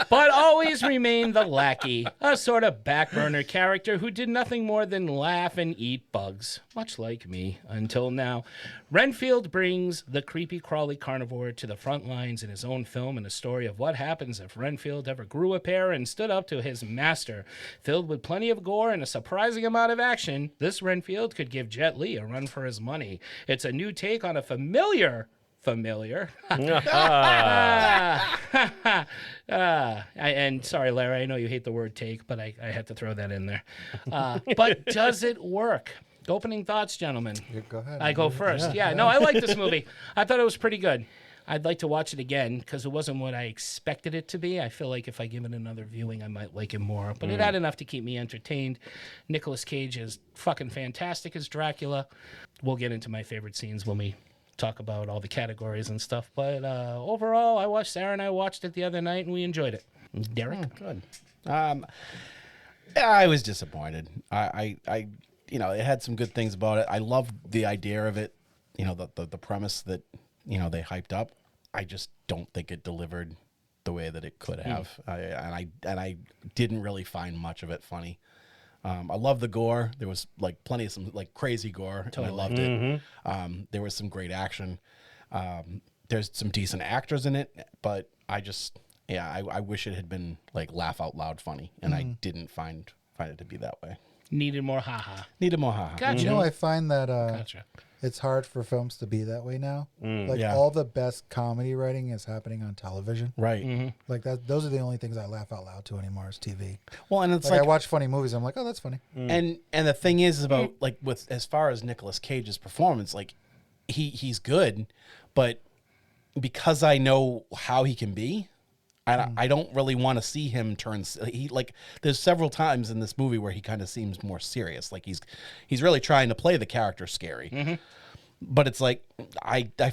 But always remained the lackey, a sort of backburner character who did nothing more than laugh and eat bugs, much like me, until now. Renfield brings the creepy, crawly carnivore to the front lines in his own film, and a story of what happens if Renfield ever grew a pair and stood up to his master. Filled with plenty of gore and a surprising amount of action, this Renfield could give Jet Li a run for his money. It's a new take on a familiar. And sorry, Larry, I know you hate the word take, but I had to throw that in there. But does it work? Opening thoughts, gentlemen. Go ahead. I go first. Yeah, no, I like this movie. I thought it was pretty good. I'd like to watch it again because it wasn't what I expected it to be. I feel like if I give it another viewing, I might like it more. But it had enough to keep me entertained. Nicolas Cage is fucking fantastic as Dracula. We'll get into my favorite scenes when we talk about all the categories and stuff. But overall, Sarah and I watched it the other night, and we enjoyed it. Derek? Good. I was disappointed. I it had some good things about it. I loved the idea of it, the premise that, they hyped up. I just don't think it delivered the way that it could have. I didn't really find much of it funny. I love the gore. There was plenty of some crazy gore, and I loved it. There was some great action. There's some decent actors in it, but I wish it had been laugh out loud funny, and I didn't find it to be that way. Needed more haha. Gotcha. I find that Gotcha. it's hard for films to be that way now. All the best comedy writing is happening on television. Right. Those are the only things I laugh out loud to anymore is TV. Well, and it's I watch funny movies. I'm like, oh, that's funny. And the thing is about with as far as Nicolas Cage's performance, he's good, but because I know how he can be, I don't really want to see him turn. There's several times in this movie where he kind of seems more serious. He's really trying to play the character scary. But it's I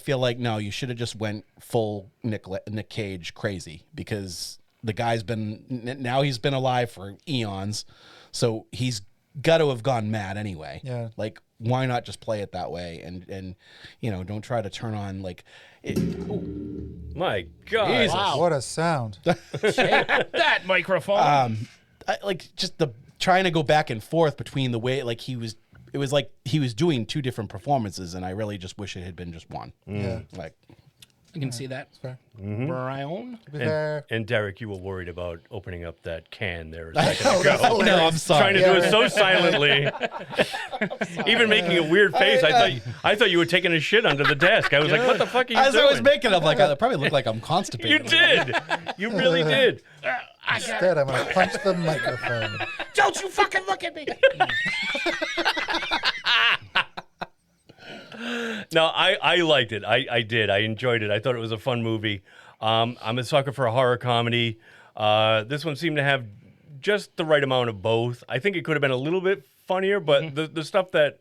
feel like, no, you should have just went full Nick Cage crazy, because the guy's now he's been alive for eons, so he's got to have gone mad anyway. Yeah. Like, why not just play it that way and don't try to turn on like it. My God. Jesus. Wow. What a sound. That microphone. Just the trying to go back and forth between the way like it was like he was doing two different performances, and I really just wish it had been just one. Yeah. Like, I can see that. Fair. Brian? And Derek, you were worried about opening up that can there a second ago. No, I'm sorry. Trying to do it so silently. Even making a weird face. I thought you were taking a shit under the desk. I was like, what the fuck are you doing? As I was making it, I'm like, I probably look like I'm constipated. You did. You really did. Instead, I'm going to punch the microphone. Don't you fucking look at me. No, I liked it. I did. I enjoyed it. I thought it was a fun movie. I'm a sucker for a horror comedy. This one seemed to have just the right amount of both. I think it could have been a little bit funnier, but the stuff that,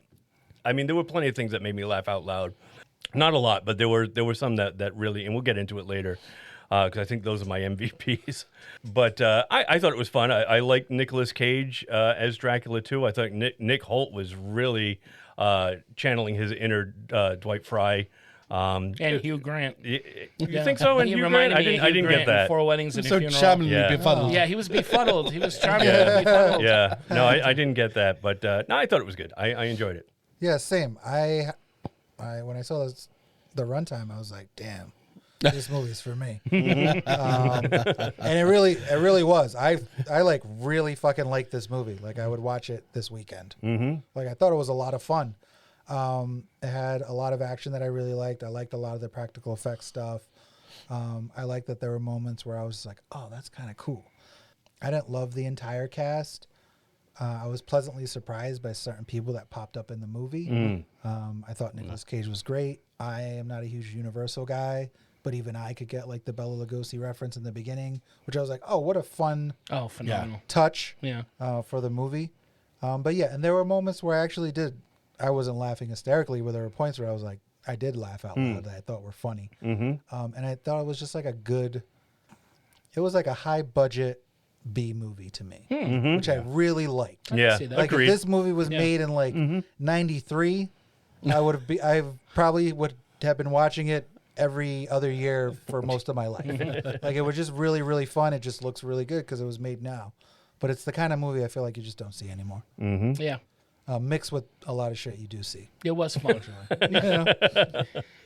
I mean, there were plenty of things that made me laugh out loud. Not a lot, but there were some that really, and we'll get into it later, because I think those are my MVPs. But I thought it was fun. I liked Nicolas Cage as Dracula too. I thought Nick Hoult was really channeling his inner Dwight Fry. And Hugh Grant. You think so? And Hugh Grant? I didn't get that. 4 Weddings and a Funeral. Charmingly befuddled. Yeah, he was befuddled. He was charmingly befuddled. Yeah. No, I didn't get that. But no, I thought it was good. I enjoyed it. Yeah, same. I when I saw the runtime, I was like, damn. This movie's for me. And it really was. I like really fucking liked this movie. Like, I would watch it this weekend. Like, I thought it was a lot of fun. It had a lot of action that I really liked. I liked a lot of the practical effects stuff. I liked that there were moments where I was like, oh, that's kind of cool. I didn't love the entire cast. I was pleasantly surprised by certain people that popped up in the movie. I thought Nicolas Cage was great. I am not a huge Universal guy, but even I could get like the Bela Lugosi reference in the beginning, which I was like, oh, what a fun phenomenal touch yeah. For the movie. But yeah, and there were moments where I wasn't laughing hysterically, but there were points where I was like, I did laugh out loud that I thought were funny. And I thought it was just like it was like a high budget B movie to me, which I really liked. Yeah, like agreed. if this movie was made in like '93, I probably would have been watching it every other year for most of my life. Like, it was just really, really fun. It just looks really good because it was made now. But it's the kind of movie I feel like you just don't see anymore. Yeah. Mixed with a lot of shit you do see. It was fun.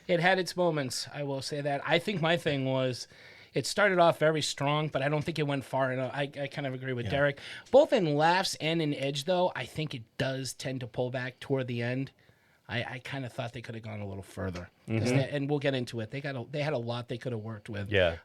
It had its moments, I will say that. I think my thing was, it started off very strong, but I don't think it went far enough. I kind of agree with Derek. Both in laughs and in edge, though, I think it does tend to pull back toward the end. I kind of thought they could have gone a little further. And we'll get into it. They had a lot they could have worked with. Yeah.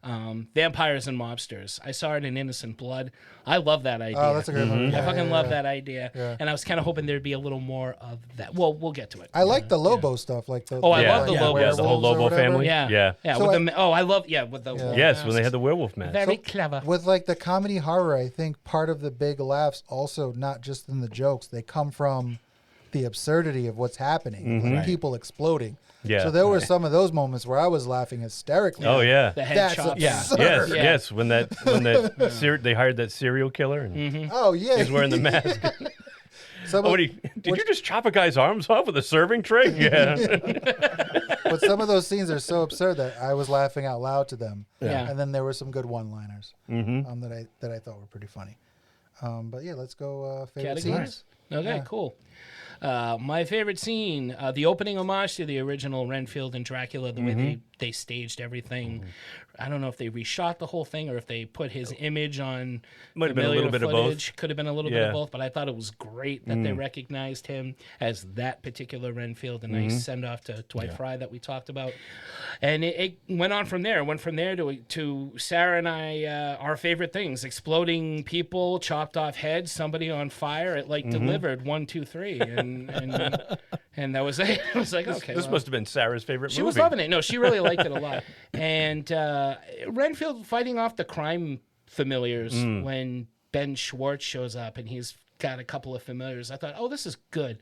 Vampires and Mobsters. I saw it in Innocent Blood. I love that idea. Oh, that's a great movie. I fucking love that idea. Yeah. And I was kind of hoping there'd be a little more of that. Well, we'll get to it. I like the Lobo stuff. Like I love the Lobo. Yeah, the whole Lobo family. Yeah. So with the yes, when they had the werewolf mask. Very clever. With like the comedy horror, I think part of the big laughs also, not just in the jokes, they come from the absurdity of what's happening, like people exploding. Yeah. So there were some of those moments where I was laughing hysterically. Oh yeah, the head that's chops. absurd. Yes. When they hired that serial killer. And Oh yeah, he's wearing the mask. Did you just chop a guy's arms off with a serving tray? Yeah. But some of those scenes are so absurd that I was laughing out loud to them. Yeah. And then there were some good one-liners that I thought were pretty funny. But yeah, let's go favorite scenes. Okay, cool. My favorite scene, the opening homage to the original Renfield and Dracula, the way they staged everything. I don't know if they reshot the whole thing or if they put his image on. Might have been a little bit of both. Could have been a little bit of both, but I thought it was great that they recognized him as that particular Renfield. A nice send off to Dwight Fry that we talked about, and it went on from there. It went from there to Sarah and I, our favorite things: exploding people, chopped off heads, somebody on fire. It delivered 1, 2, 3, and that was it. I was like, okay, this must have been Sarah's favorite movie. She was loving it. No, she really liked it a lot. And Renfield fighting off the crime familiars when Ben Schwartz shows up and he's got a couple of familiars. I thought, oh, this is good.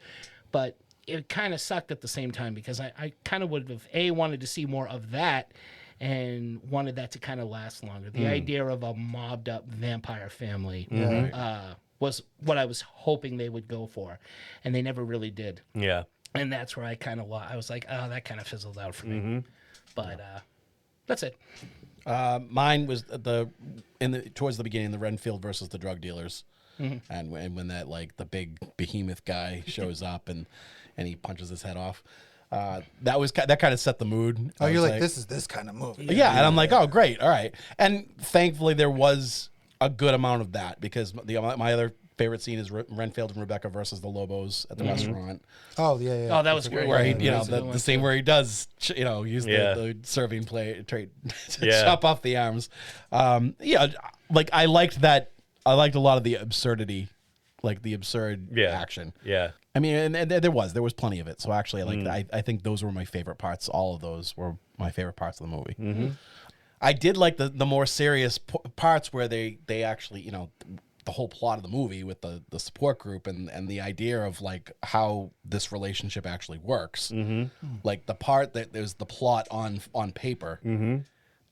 But it kind of sucked at the same time because I kind of would have, wanted to see more of that and wanted that to kind of last longer. The idea of a mobbed up vampire family was what I was hoping they would go for, and they never really did. Yeah. And that's where I kind of I was like, oh, that kind of fizzled out for me. But that's it. Mine was towards the beginning, the Renfield versus the drug dealers, and when that like the big behemoth guy shows up and he punches his head off. That kind of set the mood. Oh, you're like, this is this kind of movie. Yeah, and I'm like, oh, great, all right. And thankfully, there was a good amount of that because my other favorite scene is Renfield and Rebecca versus the Lobos at the restaurant. Oh, yeah. Oh, that was great. Where he, the scene where he does, use the serving plate to chop off the arms. Like I liked that. I liked a lot of the absurdity, like the absurd action. Yeah. I mean, and there was plenty of it. So actually, I think those were my favorite parts. All of those were my favorite parts of the movie. I did like the more serious parts where they actually, the whole plot of the movie with the support group and the idea of like how this relationship actually works. Like the part that there's the plot on paper,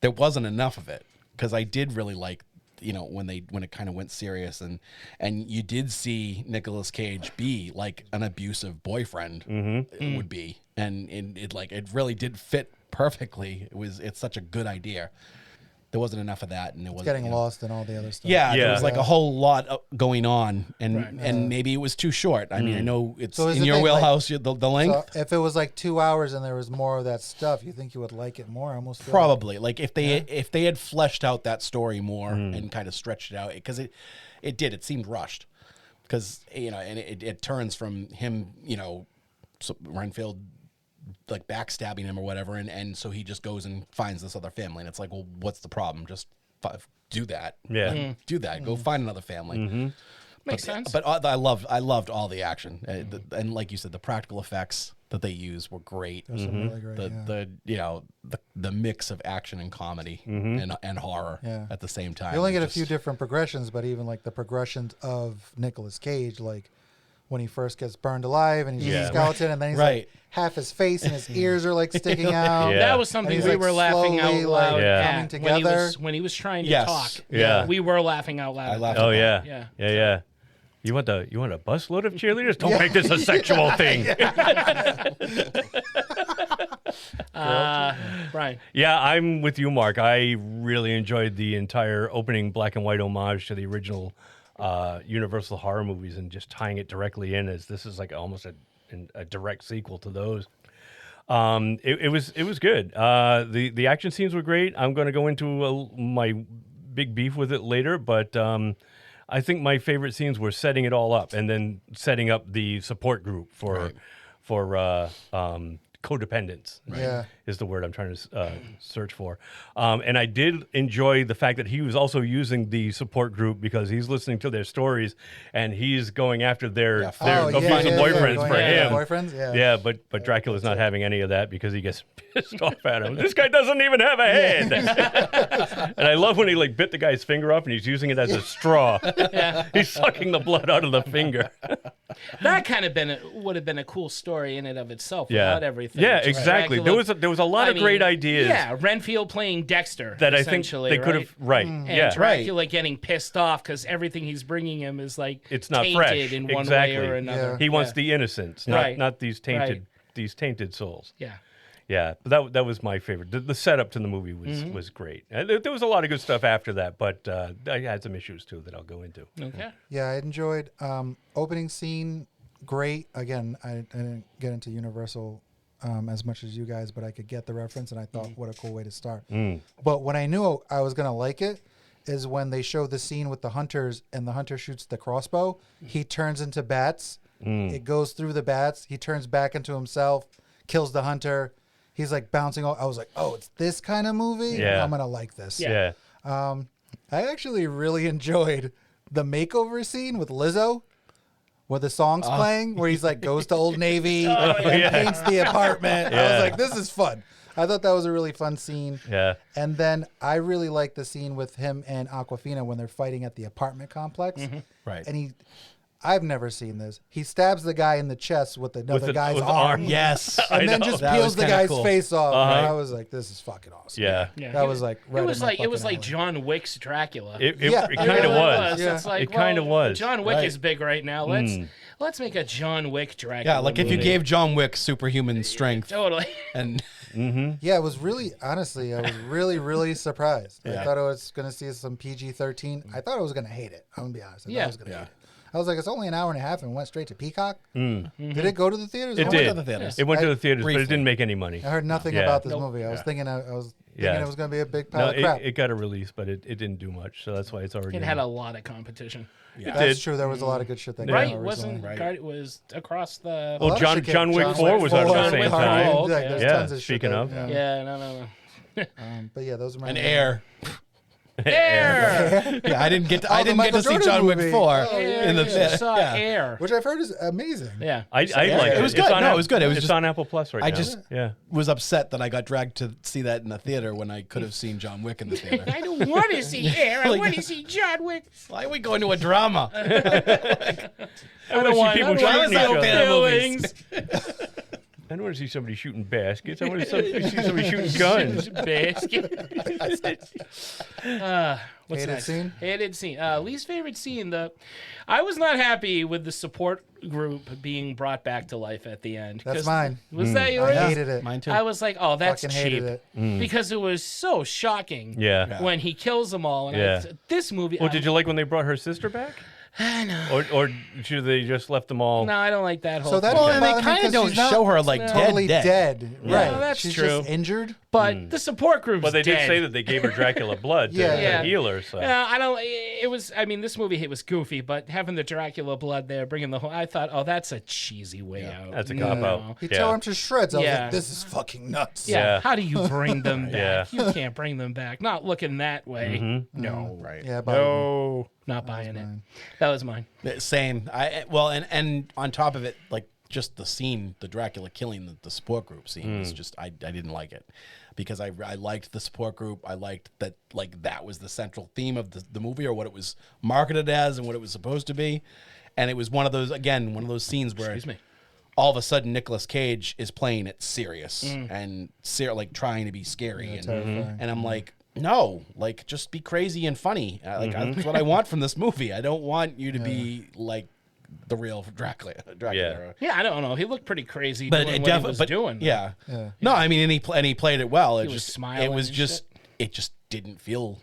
there wasn't enough of it because I did really like, when it kind of went serious and you did see Nicolas Cage be like an abusive boyfriend would be, and it really did fit perfectly. It's such a good idea. There wasn't enough of that, and it was getting lost in all the other stuff. Yeah, there was like a whole lot going on, and maybe it was too short. I mean, I know it's in your wheelhouse, the length. So if it was like 2 hours and there was more of that stuff, you think you would like it more? I almost feel probably like if they had fleshed out that story more and kind of stretched it out, because it seemed rushed, because and it turns from him, Renfield like backstabbing him or whatever, and so he just goes and finds this other family, and it's like, well, what's the problem? Just do that. Do that. Go find another family. Makes sense. But I loved all the action, and like you said, the practical effects that they used were great. Those are really great. The mix of action and comedy and horror at the same time. You only get a few different progressions, but even like the progressions of Nicolas Cage, like when he first gets burned alive and he's a skeleton, and then he's like half his face and his ears are like sticking out. That was something we were laughing out loud coming together. when he was trying to talk. We were laughing out loud. I laughed. Oh yeah. You want a busload of cheerleaders? Don't make this a sexual thing. Brian. Yeah, I'm with you, Mark. I really enjoyed the entire opening black and white homage to the original Universal horror movies, and just tying it directly in as this is like almost a direct sequel to those. It was good. The action scenes were great. I'm going to go into my big beef with it later, but I think my favorite scenes were setting it all up and then setting up the support group for codependence. Is the word I'm trying to search for. And I did enjoy the fact that he was also using the support group because he's listening to their stories and he's going after their abusive boyfriends for him. Boyfriends? But Dracula's not having any of that because he gets pissed off at him. This guy doesn't even have a head. And I love when he like bit the guy's finger off and he's using it as a straw. He's sucking the blood out of the finger. That kind of would have been a cool story in and of itself without everything. Yeah, exactly. Dracula, there was a lot of great ideas. Yeah, Renfield playing Dexter. That I think they could have And Dracula getting pissed off because everything he's bringing him is like it's not tainted fresh in one way or another. He wants the innocence, not these tainted souls. Yeah, but that was my favorite. The setup to the movie was great. There was a lot of good stuff after that, but I had some issues too that I'll go into. Okay. Yeah, I enjoyed opening scene. Great. Again, I didn't get into Universal as much as you guys, but I could get the reference, and I thought, what a cool way to start. But when I knew I was gonna like it is when they show the scene with the hunters, and the hunter shoots the crossbow. He turns into bats. It goes through the bats. He turns back into himself, kills the hunter. He's like bouncing off. I was like, oh, it's this kind of movie? Yeah. I'm going to like this. Yeah. I actually really enjoyed the makeover scene with Lizzo, where the song's playing, where he's like goes to Old Navy and paints the apartment. I was like, this is fun. I thought that was a really fun scene. Yeah. And then I really liked the scene with him and Awkwafina when they're fighting at the apartment complex. Right. And I've never seen this. He stabs the guy in the chest with another guy's arm. Yes. And then just peels the guy's face off. And I was like, this is fucking awesome. Yeah. That was like right it was like John Wick's Dracula. It kind of was. It's like, it kind of was. John Wick is big right now. Let's make a John Wick Dracula. Yeah, like if you gave John Wick superhuman strength. Totally. And yeah, it was really, honestly, I was really, really surprised. Yeah. I thought I was going to see some PG-13. I thought I was going to hate it. I'm going to be honest. I thought I was going to hate it. I was like, it's only an hour and a half and went straight to Peacock. Did it go to the theaters? It did. It went to the theaters, but it didn't make any money. I heard nothing about this movie. I was thinking it was going to be a big pile of crap. It got a release, but it didn't do much, so that's why it's already. It had a lot of competition. Yeah. That's true. There was a lot of good shit that came out recently. It was across the. Well, John Wick 4 was out at the same time. Oh, okay. There's tons of speaking shit of. Yeah, no. But yeah, those are my. An Air. Air. Yeah, I didn't get to see John Wick 4 in the theater. Saw Air, which I've heard is amazing. Yeah, I like it. It was good. No, it was good. It was it's just on Apple Plus right now. I just was upset that I got dragged to see that in the theater when I could have seen John Wick in the theater. I don't want to see Air. I want to see John Wick. Why are we going to a drama? I don't want people shooting each other. I don't want to see somebody shooting baskets. I want to see somebody shooting guns. What's Hated next? scene? Hated scene. Least favorite scene. I was not happy with the support group being brought back to life at the end. That's mine. Was that yours? I hated it. Mine too. I was like, oh, that's Fucking cheap. hated it. Because it was so shocking when he kills them all. And this movie. Well, did you like when they brought her sister back? I know. Or should they just left them all? No, I don't like that whole So that thing. Well, and they kind of don't show her like totally dead. Right. No, that's She's true. just injured. But the support group's But they dead. did say that they gave her Dracula blood to heal her. So. I don't. It was. I mean, this movie was goofy, but having the Dracula blood there, bringing the whole. I thought, oh, that's a cheesy way out. That's a cop out. He tore him to shreds. I was like, this is fucking nuts. Yeah. How do you bring them back? You can't bring them back. Not looking that way. No. Right. Yeah. No. Not buying it. That was mine. Same. And on top of it, like just the scene, the Dracula killing the support group scene was just I didn't like it because I liked the support group. I liked that that was the central theme of the movie or what it was marketed as and what it was supposed to be. And it was one of those scenes where all of a sudden Nicolas Cage is playing it serious and like trying to be scary and I'm like, no, like just be crazy and funny. That's what I want from this movie. I don't want you to be like the real Dracula. Yeah, I don't know. He looked pretty crazy But doing it what he was definitely doing. Yeah. No, I mean, and he played it well. He was smiling and it just didn't feel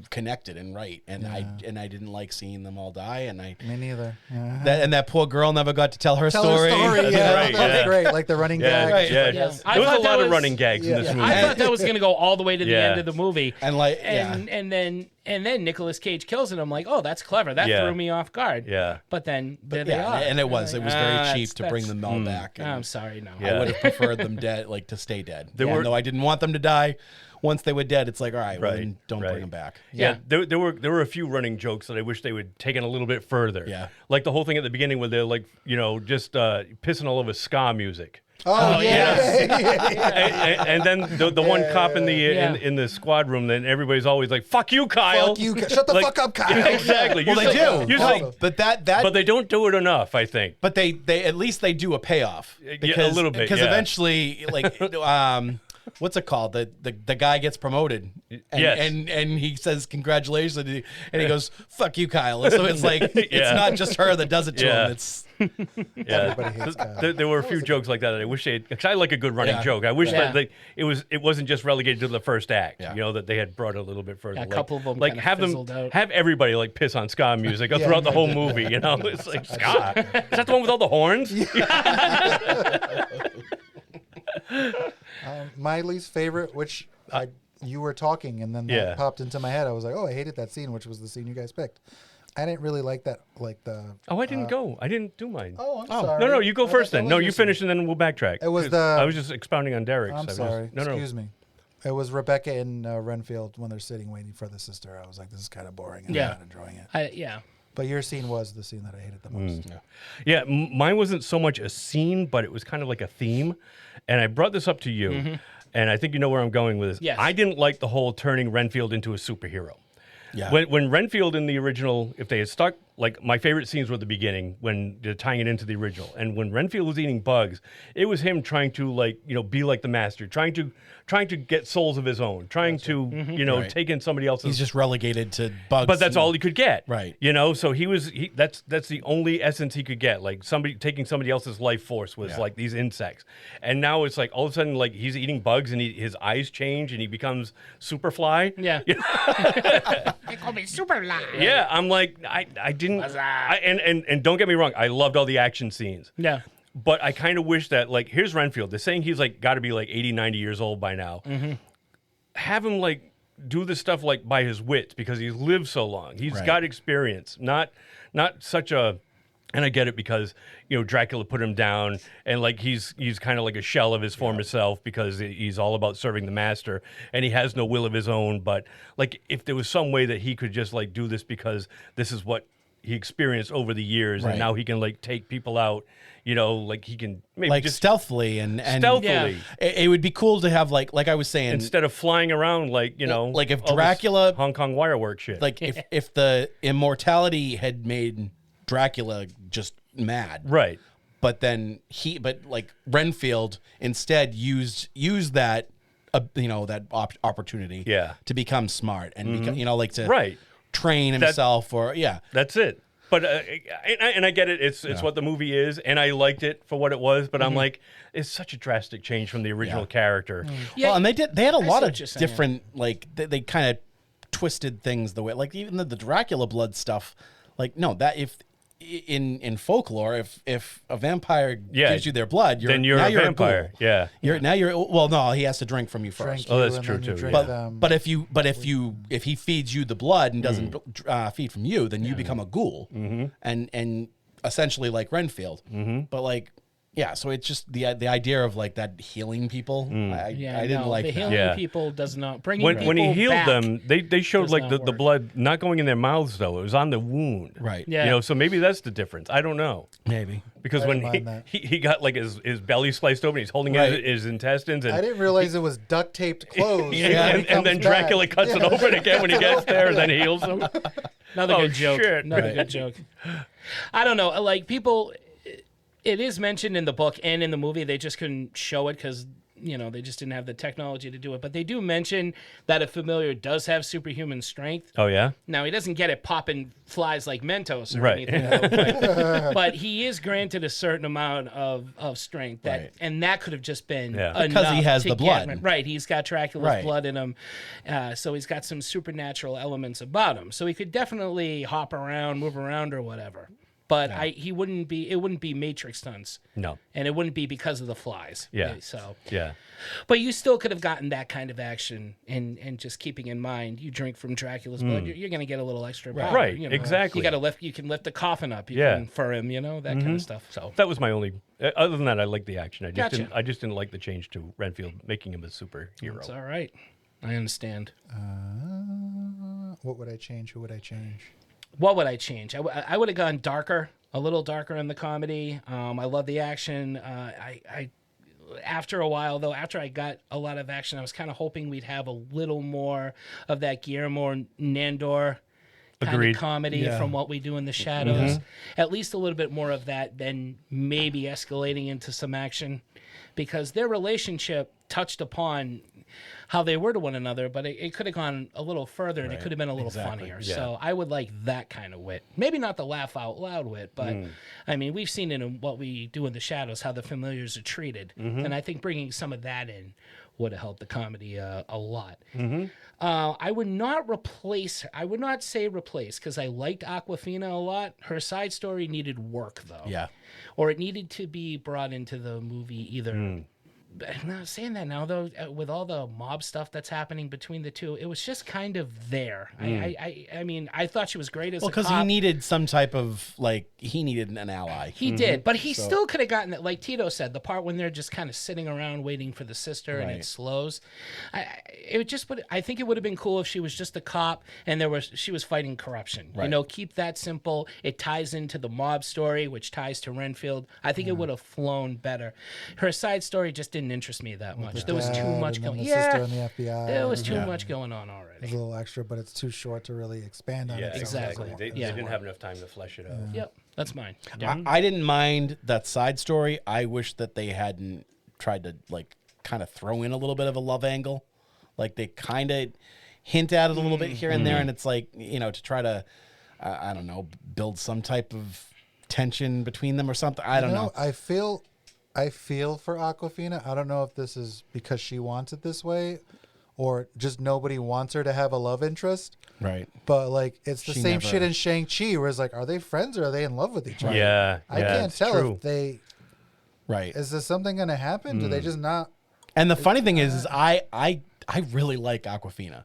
connected and right. And I didn't like seeing them all die. And Me neither. Yeah. That poor girl never got to tell her Tell story. her story. That's Yeah, right, that was yeah. great. Like the running gag. Right, yeah. Yeah. There was a lot of running gags in this movie. I thought that was going to go all the way to the end of the movie. And then Nicolas Cage kills it. I'm like, oh, that's clever. That threw me off guard. Yeah. But then there they are. And it was very cheap to bring them all back. And I'm sorry, no. I would have preferred them dead, like to stay dead. Were- though I didn't want them to die. Once they were dead, it's like, all right, well, then don't bring them back. Yeah, there were a few running jokes that I wish they would taken a little bit further. Yeah, like the whole thing at the beginning where they're like, just pissing all over ska music. Oh yeah. And then the one cop in the squad room, then everybody's always like, "Fuck you, Kyle! Fuck you! Shut the fuck up, Kyle!" Yeah, exactly. Well, they do. But they don't do it enough, I think. But they at least they do a payoff a little bit because eventually, like, what's it called? The guy gets promoted, and he says congratulations, and he goes, "Fuck you, Kyle." So it's like it's not just her that does it to him. It's everybody hates Kyle. There were a few jokes like that that I wish they. Because I like a good running joke. I wish that it wasn't just relegated to the first act. That they had brought it a little bit further. A couple of them like have everybody like piss on ska music throughout the whole movie. It's like ska. Is that the one with all the horns? My least favorite, which you were talking, and then that popped into my head. I was like, oh, I hated that scene, which was the scene you guys picked. I didn't really like that, like the. Oh, I didn't go. I didn't do mine. Oh, I'm sorry. No, you go first then. No, you finish and then we'll backtrack. It was I was just expounding on Derek's. I'm sorry. Excuse me. It was Rebecca and Renfield when they're sitting waiting for the sister. I was like, this is kind of boring. I'm not enjoying it. But your scene was the scene that I hated the most. Yeah, mine wasn't so much a scene, but it was kind of like a theme. And I brought this up to you, and I think you know where I'm going with this. Yes. I didn't like the whole turning Renfield into a superhero. Yeah. When Renfield in the original, if they had stuck like my favorite scenes were at the beginning when they're tying it into the original, and when Renfield was eating bugs, it was him trying to like be like the master, trying to get souls of his own, trying to Right. take in somebody else's. He's just relegated to bugs, but that's all he could get, right? So that's the only essence he could get, like taking somebody else's life force was like these insects, and now it's like all of a sudden like he's eating bugs and his eyes change and he becomes Superfly. Yeah. They call me Superfly. Yeah, I'm like I didn't, and don't get me wrong, I loved all the action scenes. Yeah. But I kind of wish that, like, here's Renfield. They're saying he's, like, got to be, like, 80, 90 years old by now. Mm-hmm. Have him, like, do this stuff, like, by his wits because he's lived so long. He's got experience. Not such a... And I get it because, Dracula put him down and, like, he's kind of like a shell of his former self because he's all about serving the master and he has no will of his own. But, like, if there was some way that he could just, like, do this because this is what he experienced over the years and now he can, like, take people out... like he can maybe like just stealthily and stealthily. Yeah. It would be cool to have like I was saying, instead of flying around like like if Dracula Hong Kong wirework shit. Like if the immortality had made Dracula just mad, right? But then like Renfield instead used that that opportunity, to become smart and become, like to train himself that's it. But and I get it. It's what the movie is, and I liked it for what it was. But I'm like, it's such a drastic change from the original character. Yeah, well, and they had a lot of different like they kind of twisted things the way like even the Dracula blood stuff. Like no, that if in folklore, if a vampire gives you their blood, you're a vampire. Yeah, no, he has to drink from you first. That's true too. But if he feeds you the blood and doesn't feed from you, then you become a ghoul, and essentially like Renfield. But like. Yeah, so it's just the idea of like that healing people. I didn't like the that. healing people does not bring people when he healed back them. They showed like the blood not going in their mouths though. It was on the wound. Right. Yeah. So maybe that's the difference. I don't know. Maybe because when he got like his belly sliced open, he's holding his intestines. And I didn't realize it was duct taped closed. And then Dracula cuts it open again when he gets there, and then heals him. Another good joke. Shit. Another good joke. I don't know. Like people. It is mentioned in the book and in the movie. They just couldn't show it because, they just didn't have the technology to do it. But they do mention that a familiar does have superhuman strength. Oh, yeah? Now, he doesn't get it popping flies like Mentos or right. anything. But he is granted a certain amount of strength. And that could have just been enough. Because he has the blood. Right. He's got Dracula's blood in him. So he's got some supernatural elements about him. So he could definitely hop around, move around or whatever. But it wouldn't be Matrix stunts. No. And it wouldn't be because of the flies. Yeah. So. Yeah. But you still could have gotten that kind of action and just keeping in mind you drink from Dracula's blood, you're going to get a little extra power. Right, exactly. You can lift the coffin up, can for him, that kind of stuff. So that was my only other than that I liked the action. I just didn't like the change to Renfield making him a superhero. That's all right. I understand. What would I change? Who would I change? What would I change? I would have gone darker, a little darker in the comedy. I love the action. After a while, though, after I got a lot of action, I was kind of hoping we'd have a little more of that Guillermo Nandor kind of comedy from what we do in the shadows. At least a little bit more of that than maybe escalating into some action. Because their relationship touched upon how they were to one another, but it could have gone a little further and it could have been a little funnier. Yeah. So I would like that kind of wit. Maybe not the laugh out loud wit, but I mean, we've seen in what we do in the shadows how the familiars are treated. And I think bringing some of that in would have helped the comedy a lot. I would not say replace, because I liked Awkwafina a lot. Her side story needed work, though. Yeah. Or it needed to be brought into the movie either. I'm not saying that now, though, with all the mob stuff that's happening between the two, it was just kind of there. I mean, I thought she was great as a cop. Well, because he needed some type of, he needed an ally. He did, but he still could have gotten that, like Tito said, the part when they're just kind of sitting around waiting for the sister and it slows. I think it would have been cool if she was just a cop and she was fighting corruption. Right. Keep that simple. It ties into the mob story, which ties to Renfield. I think it would have flown better. Her side story just didn't didn't interest me that much. The There was too dad much and then going. the Yeah, sister and the FBI. there was too Yeah. much going on already. It's a little extra, but it's too short to really expand on it. Exactly. They didn't have enough time to flesh it out. Yep, that's mine. I didn't mind that side story. I wish that they hadn't tried to like kind of throw in a little bit of a love angle. Like they kind of hint at it a little bit here and there, and it's like, you know, to try to, I don't know, build some type of tension between them or something. I don't know. I feel for Awkwafina. I don't know if this is because she wants it this way, or just nobody wants her to have a love interest. Right. But like, it's the She same never- shit in Shang-Chi, where it's like, are they friends or are they in love with each other? Yeah, I yeah, can't it's tell true. if they. Right. Is there something going to happen? Do they just not? And the funny thing is I really like Awkwafina.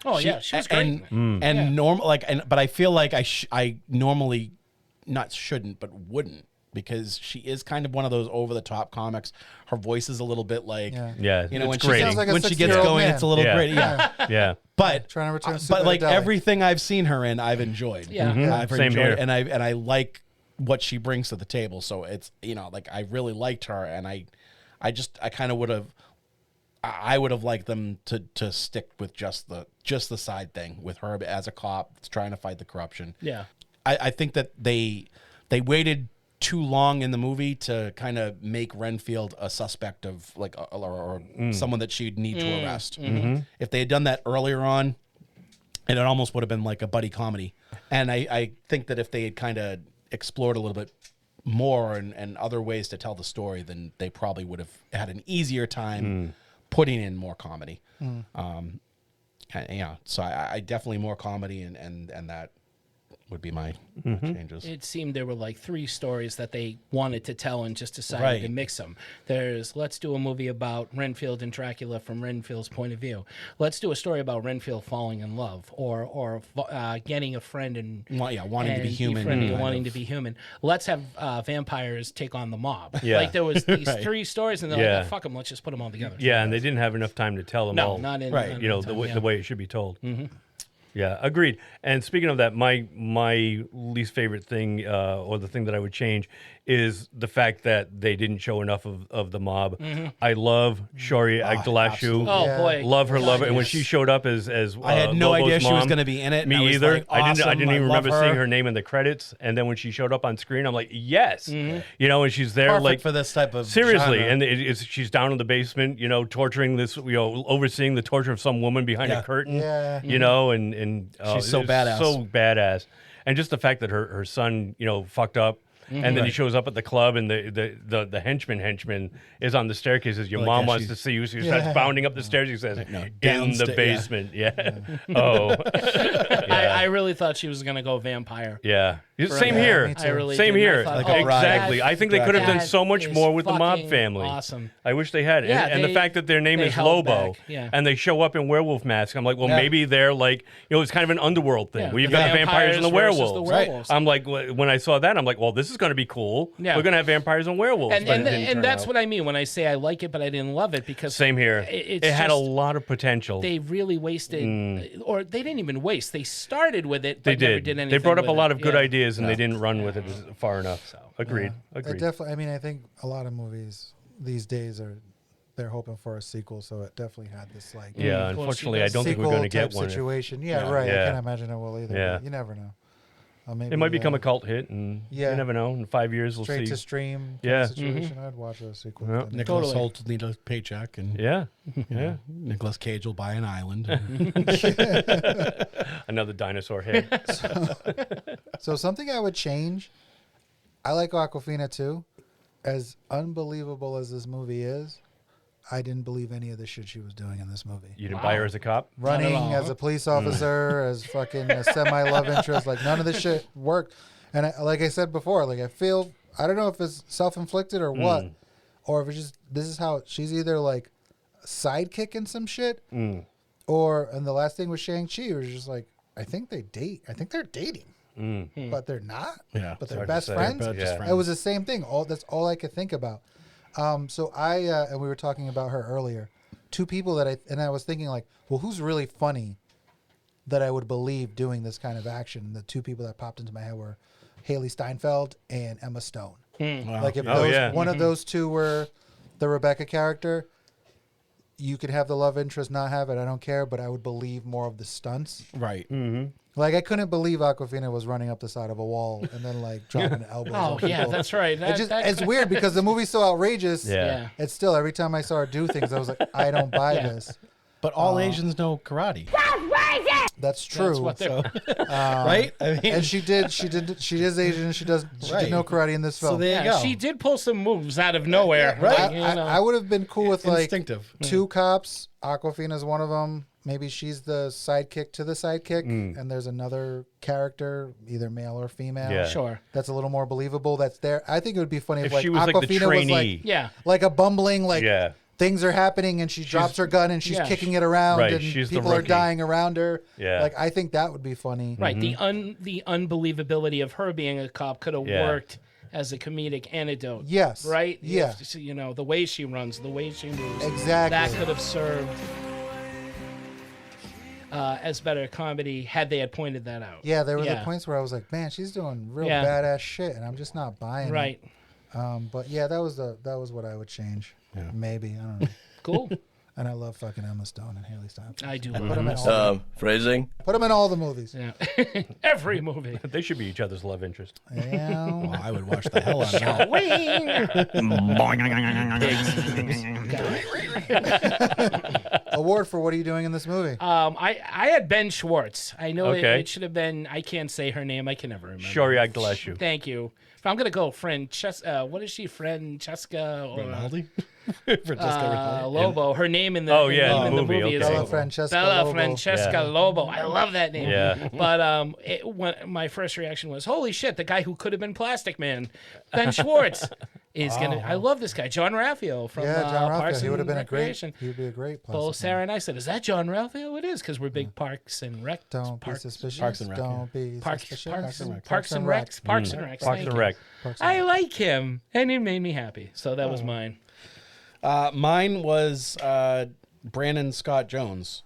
Oh yeah, she was great. And normal like, but I feel like I normally not shouldn't but wouldn't, because she is kind of one of those over the top comics. Her voice is a little bit like, Yeah, you know, it's when grating. she Sounds like a when she gets 60-year-old going, man. it's a little Yeah. gritty. Yeah. Yeah. But Trying to return soup but at like a deli. everything I've seen her in, I've enjoyed. Yeah. I've Same enjoyed here. it, and I like what she brings to the table. So it's, you know, like I really liked her, and I kind of would have. I would have liked them to stick with just the side thing with her as a cop that's trying to fight the corruption. Yeah. I think that they waited too long in the movie to kind of make Renfield a suspect of like or someone that she'd need to arrest. If they had done that earlier on, it almost would have been like a buddy comedy. And I think that if they had kind of explored a little bit more and other ways to tell the story, then they probably would have had an easier time putting in more comedy. Yeah, so I definitely more comedy, and that would be my changes. It seemed there were like 3 stories that they wanted to tell and just decided Right. to mix them. There's, let's do a movie about Renfield and Dracula from Renfield's point of view. Let's do a story about Renfield falling in love, or getting a friend and wanting to be human, befriending, kind wanting of. to be human. Let's have vampires take on the mob. Yeah. Like there was these Right. 3 stories, and they're Yeah. like, oh, fuck them, let's just put them all together. Yeah, and they didn't have enough time to tell them No, all. not in Right. not You know, in the time, way yeah. the way it should be told. Yeah, agreed. And speaking of that, my least favorite thing, or the thing that I would change, is the fact that they didn't show enough of the mob. I love Shori Agdalashu. absolutely. Oh Yeah. boy, Love her, love her. And when yes. she showed up as I had no Lobo's idea she was mom, going to be in it. and Me I was either. like, I didn't awesome, even love remember seeing her name in the credits. And then when she showed up on screen, I'm like, yes, you know, and she's there Perfect like for this type of seriously, genre. and she's down in the basement, you know, torturing this, you know, overseeing the torture of some woman behind Yeah. a curtain, Yeah. you know, and She's so it's badass. so badass, and just the fact that her son, you know, fucked up. And then he Right. shows up at the club, and the henchman is on the staircase. Says, "Your Like, mom yeah, wants she's- to see you." So he starts bounding up the stairs. He says, No, "In the downsta- basement." Yeah. Oh. I really thought she was gonna go vampire. Yeah. For Same a- here. me too. I really Same did. here. I thought, Like a oh, bride. Exactly. I think they could have done that so much is more with the mob fucking family. Awesome. I wish they had. Yeah, And the they- fact that their name they is held Lobo, back, yeah. and they show up in werewolf masks, I'm like, well, Yeah. maybe they're like, you know, it's kind of an underworld thing Yeah, where you've the got the vampires and the vampires versus werewolves. the werewolves. I'm like, when I saw that, I'm like, well, this is going to be cool. Yeah. We're going to have vampires and werewolves. And but it didn't turn that's out. what I mean when I say I like it, but I didn't love it because Same here. It's It had a just- lot of potential. They really wasted, or they didn't even waste. They started with it, They but never did. did anything. They brought up a with lot it. of good Yeah. ideas, and they didn't run with it far enough. So agreed. It Agreed. definitely. I mean, I think a lot of movies these days they're hoping for a sequel, so it definitely had this like Yeah, unfortunately, I don't think we're going to get sequel one. type situation. Yeah, Yeah. right. Yeah. I can't imagine it will either. Yeah. But you never know. Maybe, It might become a cult hit, and yeah. you never know. In 5 years, we'll straight see. to stream Yeah. situation. I'd watch a sequel. Yeah. to that. Nicholas Totally. Hoult will need a paycheck, and Yeah, yeah. Nicolas Cage will buy an island. Another dinosaur head. So something I would change. I like Awkwafina too. As unbelievable as this movie is, I didn't believe any of the shit she was doing in this movie. You didn't buy her as a cop? Running all, as huh? a police officer, as fucking a semi-love interest, like none of this shit worked. And like I said before, like I don't know if it's self-inflicted or what, or if it's just this is how she's either like a sidekick in some shit, or and the last thing with Shang-Chi was just like I think they date. I think they're dating. But they're not. Yeah, but it's they're hard to best say. friends. They're just Yeah. friends. It was the same thing. That's all I could think about. So I and we were talking about her earlier. Two people that I was thinking like, well, who's really funny that I would believe doing this kind of action? The two people that popped into my head were Haley Steinfeld and Emma Stone. Like if Oh, those, yeah. one of those two were the Rebecca character, you could have the love interest, not have it. I don't care, but I would believe more of the stunts. Right. Like, I couldn't believe Awkwafina was running up the side of a wall and then, like, dropping elbows. Oh, on yeah, people. that's right. It's weird because the movie's so outrageous. Yeah. It's still, every time I saw her do things, I was like, I don't buy this. But all Asians know karate. That's true. That's what they're... Right? I mean, And she is Asian. She did no karate in this film. So there you go. She did pull some moves out of nowhere. right. I would have been cool with like Instinctive. 2 cops. Aquafina's one of them. Maybe she's the sidekick to the sidekick, and there's another character, either male or female. Yeah. Sure. That's a little more believable. That's there. I think it would be funny if, If like she was like the Aquafina was like, trainee. like a bumbling, like Yeah. things are happening, and she drops her gun and she's kicking it around, Right, and she's the people are rookie. dying around her. Yeah. Like, I think that would be funny. Right. The unbelievability of her being a cop could have worked as a comedic antidote. Yes. Right? Yeah. If, you know, the way she runs, the way she moves. Exactly. That could have served as better comedy had they had pointed that out. Yeah, there were the points where I was like, man, she's doing real badass shit, and I'm just not buying Right. it. But yeah, that was what I would change. Yeah. Maybe, I don't know. Cool. And I love fucking Emma Stone and Haley Steinfeld. I do Put love them in Emma all. Phrasing? Put them in all the movies. Yeah. Every movie. They should be each other's love interest. Yeah. Well, I would watch the hell out of that. Award for what are you doing in this movie? I had Ben Schwartz. I know Okay. it should have been. I can't say her name. I can never remember. Shori Agdalescu. Thank you. If I'm gonna go, what is she? Francesca or Rinaldi? Francesca Rinaldi. Lobo. Her name in the in the movie movie, is okay. Bella Francesca Bella Lobo. Francesca Yeah. Lobo. I love that name. Yeah. But my first reaction was, holy shit, the guy who could have been Plastic Man, Ben Schwartz, is gonna. I love this guy, John Ralphio from Yeah, John Parks Ralphio. He would have and been Recreation. He would be a great. Both plastic Sarah man. and I said, "Is that John Ralphio?" It is because we're big Parks and Rec. Don't be suspicious. Parks and Rec, Don't be Parks suspicious. and Rec. Thank Parks and Parks Rec. and Rec. I like him, and it made me happy. So that was mine. Mine was Brandon Scott Jones.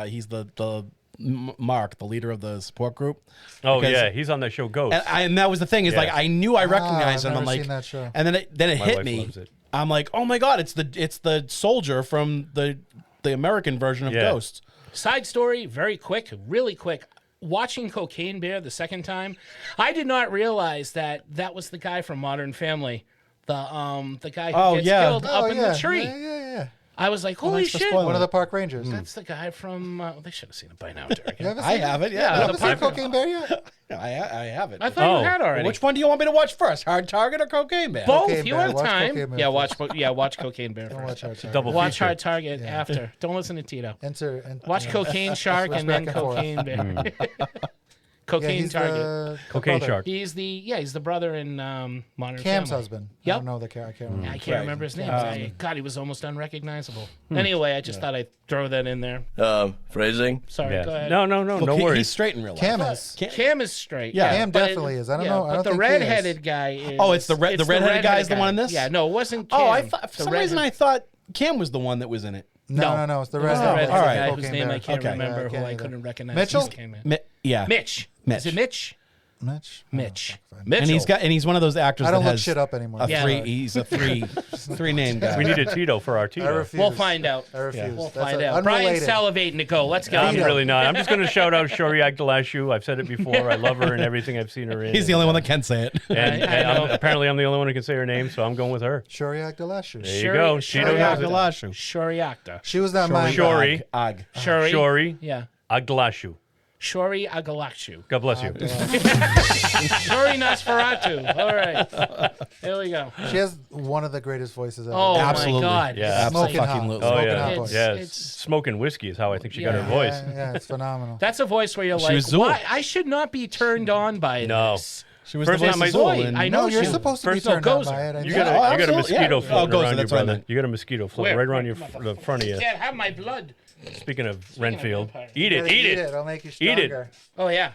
He's the Mark, the leader of the support group. Oh Because- yeah, he's on that show Ghost. And that was the thing is Yeah. like I knew I recognized I've him. I'm never like, seen that show. and then it My hit wife me. loves it. I'm like, oh my god, it's the soldier from the American version of Yeah. Ghost. Side story, very quick, really quick. Watching Cocaine Bear the second time, I did not realize that was the guy from Modern Family, the guy who gets killed up in the tree. Yeah. I was like, holy thanks for shit! spoiling One of the park rangers. That's the guy from. They should have seen it by now, Derek. You haven't I seen it? have it. You Yeah, haven't the seen park- Cocaine Bear yet? I have it. I thought you had Well, already. which one do you want me to watch first? Hard Target or Cocaine Bear? Both. Cocaine You Bear. have Watch time. Cocaine Bear Yeah, first. watch Cocaine Bear Don't first. watch Hard Target. Double Watch feature. Hard Target after. Don't listen to Tito. Enter. Watch Cocaine Shark Switch and then back and forth. Cocaine Bear. Yeah, Cocaine he's Target. the Cocaine brother. Shark. He's the brother in Modern Cam's Family. husband. I Yep. don't know the character. I can't remember. I can't remember his name. God, he was almost unrecognizable. Anyway, I just thought I'd throw that in there. Phrasing? Sorry, Yeah. go ahead. No worries. He's straight in real life. Cam is. Cam is straight. Yeah. Cam but definitely is. I don't yeah, know. I But don't the think he is. redheaded guy is. Oh, it's the redheaded guy is the one in this? Yeah, no, it wasn't Cam. Oh, I thought for The some reason redhead- I thought Cam was the one that was in it. No. It's the It was the redhead. redheaded all right. guy whose Cocaine name Bear. I can't Okay. remember, Yeah, I who can't I either. couldn't recognize. Mitchell? Just came in. Yeah, Mitch. Is it Mitch? Mitch. Mitch. Oh, fuck, Mitchell. and he's one of those actors I don't that look has shit up anymore. a Yeah. three. He's a three name guy. We need a Tito for our I Tito. refuse. We'll find out. I refuse. We'll That's find out. Brian's unrelated. salivating to go. Let's go. I'm Tito. really not. I'm just going to shout out Shori Agdalescu. I've said it before. I love her and everything I've seen her in. He's the only one that can say it. And, I know. apparently, I'm the only one who can say her name, so I'm going with her. Shori Agdalescu. There you go. Tito knows it. Agdalashu. Shoriakta. She was not mine. Shori. Ag. Shori. Shori Yeah. Agdalescu. Shori Agalakshu. God bless you. Shori Nosferatu. All right. There we go. She has one of the greatest voices ever. Oh, Absolutely. my God. Yeah. Smoking hot. Absolutely. Oh, Smoking yeah. hot It's- voice. Yeah. it's- Smoking whiskey is how I think she got her Yeah. voice. Yeah, it's phenomenal. That's a voice where you're She like, was Zool. why? I should not be turned on by No. this. She was First the time voice I of saw Zool it. in- I know No, you're she- supposed to be First- turned no, on Gozer. by it. I You know. got a, Oh, you got a absolutely, mosquito yeah. floating Oh, Gozer, around you, that's what I brother. meant. You got a mosquito floating Where? right around the front of you. Can't have my blood. Speaking of Renfield, vampire. eat You it, gotta eat it. It'll make you Eat it. stronger. Oh, yeah.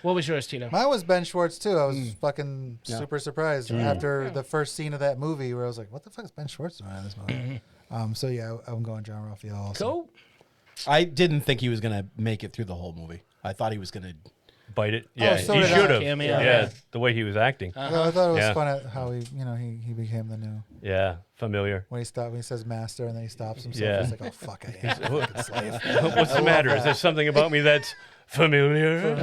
What was yours, Tito? Mine was Ben Schwartz too. I was fucking super surprised after the first scene of that movie where I was like, "What the fuck is Ben Schwartz doing in this movie?" So yeah, I'm going John Ralphio also. Cool. I didn't think he was gonna make it through the whole movie. I thought he was gonna bite it. Yeah, so he did I. should have. Cameo. Yeah, the way he was acting. Well, I thought it was Yeah. fun at how he became the new. Yeah, familiar. When he says master and then he stops himself. Yeah. He's like, oh fuck, I am a fucking slave. What's I the love matter? Is that. there something about me that's familiar?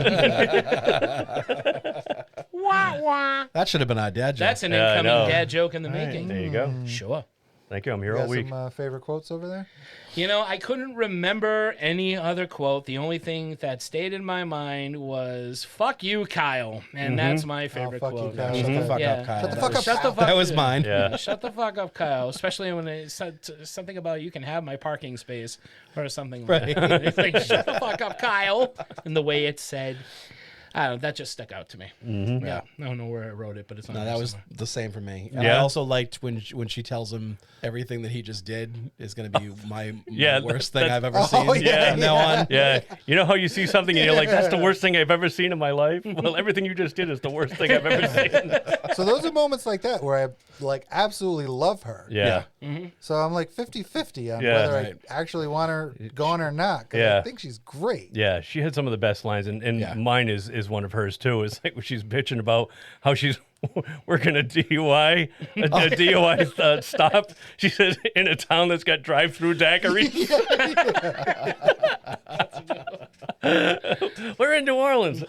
Wah, wah. That should have been our dad joke. That's an Yeah, I incoming know. dad joke in the All right, making. there you go. Sure. Thank you. I'm here You all got week. some favorite quotes over there? You know, I couldn't remember any other quote. The only thing that stayed in my mind was "fuck you, Kyle," and that's my favorite fuck you, quote. Kyle. Shut the fuck Yeah. up, Kyle. Shut the fuck up, Shut the Kyle. fuck That was mine. Yeah. Shut the fuck up, Kyle. Especially when it said something about you can have my parking space or something like that. It's like, shut the fuck up, Kyle. And the way it said, I don't know, that just stuck out to me. Yeah. I don't know where I wrote it, but it's not No, there that was somewhere. the same for me. And Yeah. I also liked when she tells him everything that he just did is going to be my Yeah, worst thing that- I've ever Oh, seen. yeah, From now on. Yeah, you know how you see something and you're like, "That's the worst thing I've ever seen in my life." Well, everything you just did is the worst thing I've ever seen. So those are moments like that where I like absolutely love her. Yeah, So I'm like 50-50 on Yeah. whether Right. I actually want her gone or not. 'Cause Yeah. I think she's great. yeah. She had some of the best lines, and Yeah. mine is one of hers too. It's like when she's bitching about how she's working a DUI, a DUI stop. She says in a town that's got drive-through daiquiris. We're in New Orleans,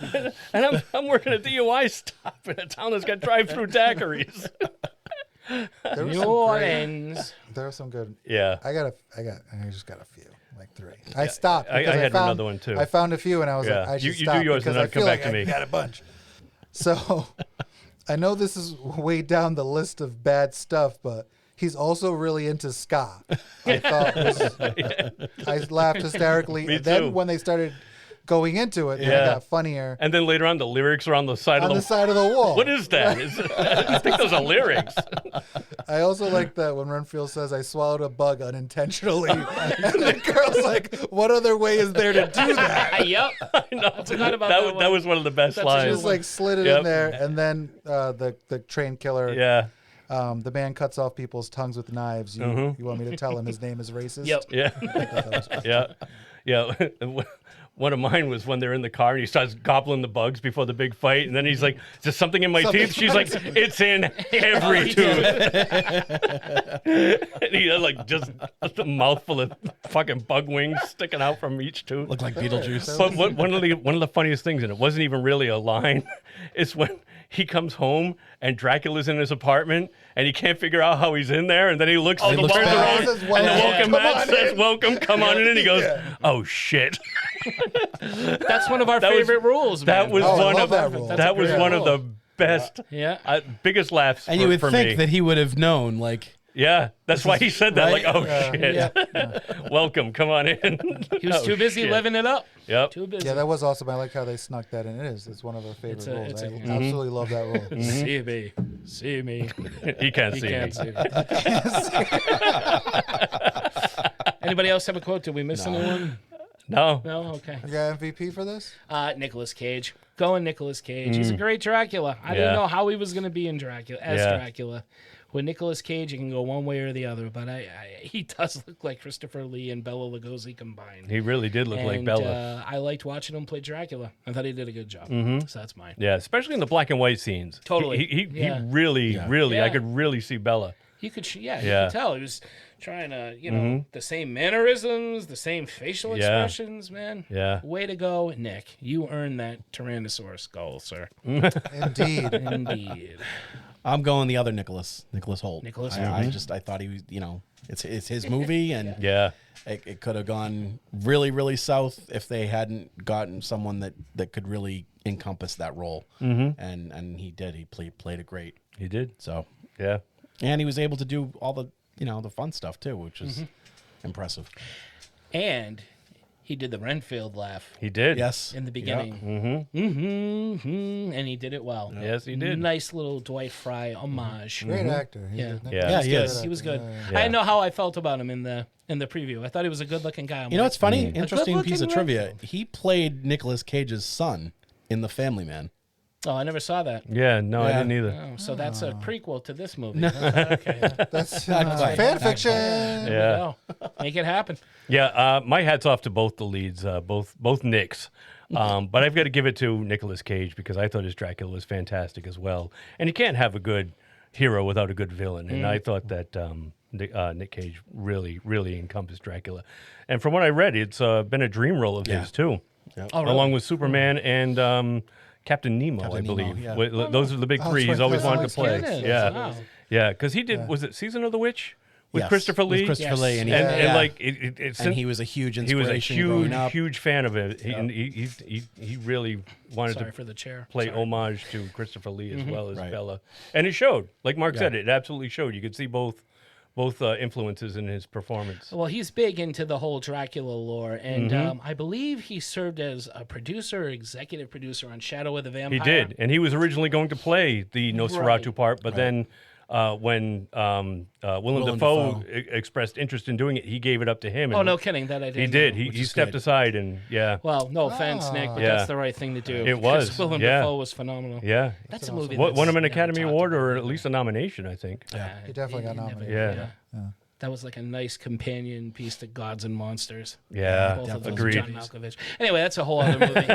and I'm working a DUI stop in a town that's got drive-through daiquiris. There was New some great- Orleans. There are some good. Yeah. I just got a few, like 3. I stopped. I because had found, another one, too. I found a few and I was Yeah. like, I should You do stop yours and because then I come feel back like to I me. got a bunch. So I know this is way down the list of bad stuff, but he's also really into ska. I thought I laughed hysterically. Me And then too. when they started going into it, it Yeah. got funnier. And then later on, the lyrics are on the side On of the side of the wall. What is that? I think those are lyrics. I also like that when Renfield says, I swallowed a bug unintentionally. And the girl's like, what other way is there to do that? Yep. I know. I forgot about that That one. was one of the best That's a She lines. just like slid it Yep. in there. And then the train killer, Yeah. the man cuts off people's tongues with knives. You want me to tell him his name is racist? Yep. Yeah. Yeah. One of mine was when they're in the car and he starts gobbling the bugs before the big fight, and then he's like, "Is there something in my teeth?" She's like, "It's in every tooth." And he had like just a mouthful of fucking bug wings sticking out from each tooth. Look like Beetlejuice. But one of the funniest things, and it wasn't even really a line, is when he comes home and Dracula's in his apartment and he can't figure out how he's in there, and then he looks, He looks turns back. around, Says, and the welcome come mat on says, in. "Welcome, come on in," and he goes, "Oh shit." That's one of our That was- favorite rules, man. That was Oh, I one love of that rule. That's that a was great one rule. of the best, Yeah. biggest laughs. And you would for think me. that he would have known, like, Yeah, that's why he said that. right? Like, oh shit, welcome, come on in. He was Oh, too busy shit. living it up. Yep. Too busy. Yeah, that was awesome. I like how they snuck that in. It's one of our favorite rules. it's I a- absolutely love that rule. See me. See me. He can't He see can't me. see me. Anybody else have a quote? Did we miss anyone? No. No? Okay. You got MVP for this? Nicholas Cage. Going Nicholas Cage. He's a great Dracula. I didn't Yeah. know how he was going to be in Dracula as Yeah. Dracula. With Nicolas Cage, you can go one way or the other, but he does look like Christopher Lee and Bela Lugosi combined. He really did look like And, Bella. I liked watching him play Dracula. I thought he did a good job. So that's mine. Yeah, especially in the black and white scenes. Totally. He Yeah. really, I Yeah. could really see Bella. You could, you Yeah. could tell he was trying to, the same mannerisms, the same facial Yeah. expressions, man. Yeah. Way to go, Nick. You earned that Tyrannosaurus skull, sir. Indeed. Indeed. I'm going the other Nicholas Hoult. Nicholas I Hoult. I thought he was, it's his movie, and Yeah. it could have gone really, really south if they hadn't gotten someone that could really encompass that role. And he did. He played it great. He did. So, Yeah. and he was able to do all the the fun stuff too, which is impressive. And he did the Renfield laugh He did. Yes. in the beginning. And he did it well. Yes, he did. Nice little Dwight Fry homage. Great actor. He's Yeah. a- Yeah, he is. He was good. Yeah. I didn't know how I felt about him in the preview. I thought he was a good-looking guy. I'm You know like, what's funny? Interesting good-looking piece of trivia. Renfield. He played Nicolas Cage's son in The Family Man. Oh, I never saw that. Yeah, no, I didn't either. Oh, so that's a prequel to this movie. No. Okay. That's fan fiction. Yeah. Make it happen. Yeah, my hat's off to both the leads, both Nicks. But I've got to give it to Nicolas Cage because I thought his Dracula was fantastic as well. And you can't have a good hero without a good villain. And I thought that Nick Cage really, really encompassed Dracula. And from what I read, it's been a dream role of his too, Oh, really? along with Superman and Captain Nemo, I believe. yeah. Those are the big three he's always wanted to play. Goodness. Yeah, Wow. yeah, because he did. Was it Season of the Witch? With Yes, Christopher Lee, with Christopher Yes. Lee, and, and like it's and he was a huge he was a inspiration growing huge up. huge fan of it. He really wanted Sorry to for the chair. play Sorry. homage to Christopher Lee as well as Right. Bella, and it showed. Like Mark said, it absolutely showed. You could see both influences in his performance. Well, he's big into the whole Dracula lore, and I believe he served as a producer or executive producer on Shadow of the Vampire. He did, and he was originally going to play the Nosferatu part, but then when Willem Dafoe expressed interest in doing it, he gave it up to him. Oh, and no kidding. That I didn't he did. know. He stepped aside, and Well, no offense, Nick, but Yeah. that's the right thing to do. It because was, Willem yeah. Dafoe was phenomenal. Yeah. That's a movie. Won him an that's Academy never Award talked or about. at least a nomination, I think. He definitely got nominated. Yeah. That was like a nice companion piece to Gods and Monsters. Yeah, Both of those, agreed. John Malkovich. Anyway, that's a whole other movie.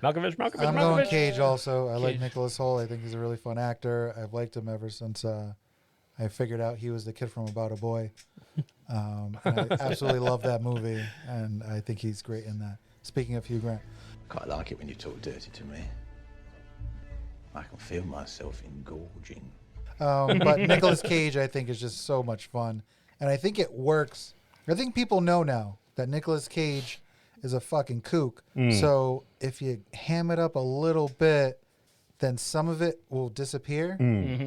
Malkovich. I'm going Cage also. I like Nicholas Hoult. I think he's a really fun actor. I've liked him ever since I figured out he was the kid from About a Boy. And I absolutely love that movie, and I think he's great in that. Speaking of Hugh Grant. Quite like it when you talk dirty to me. I can feel myself engorging. But Nicolas Cage, I think, is just so much fun. And I think it works. I think people know now that Nicolas Cage is a fucking kook. So if you ham it up a little bit, then some of it will disappear.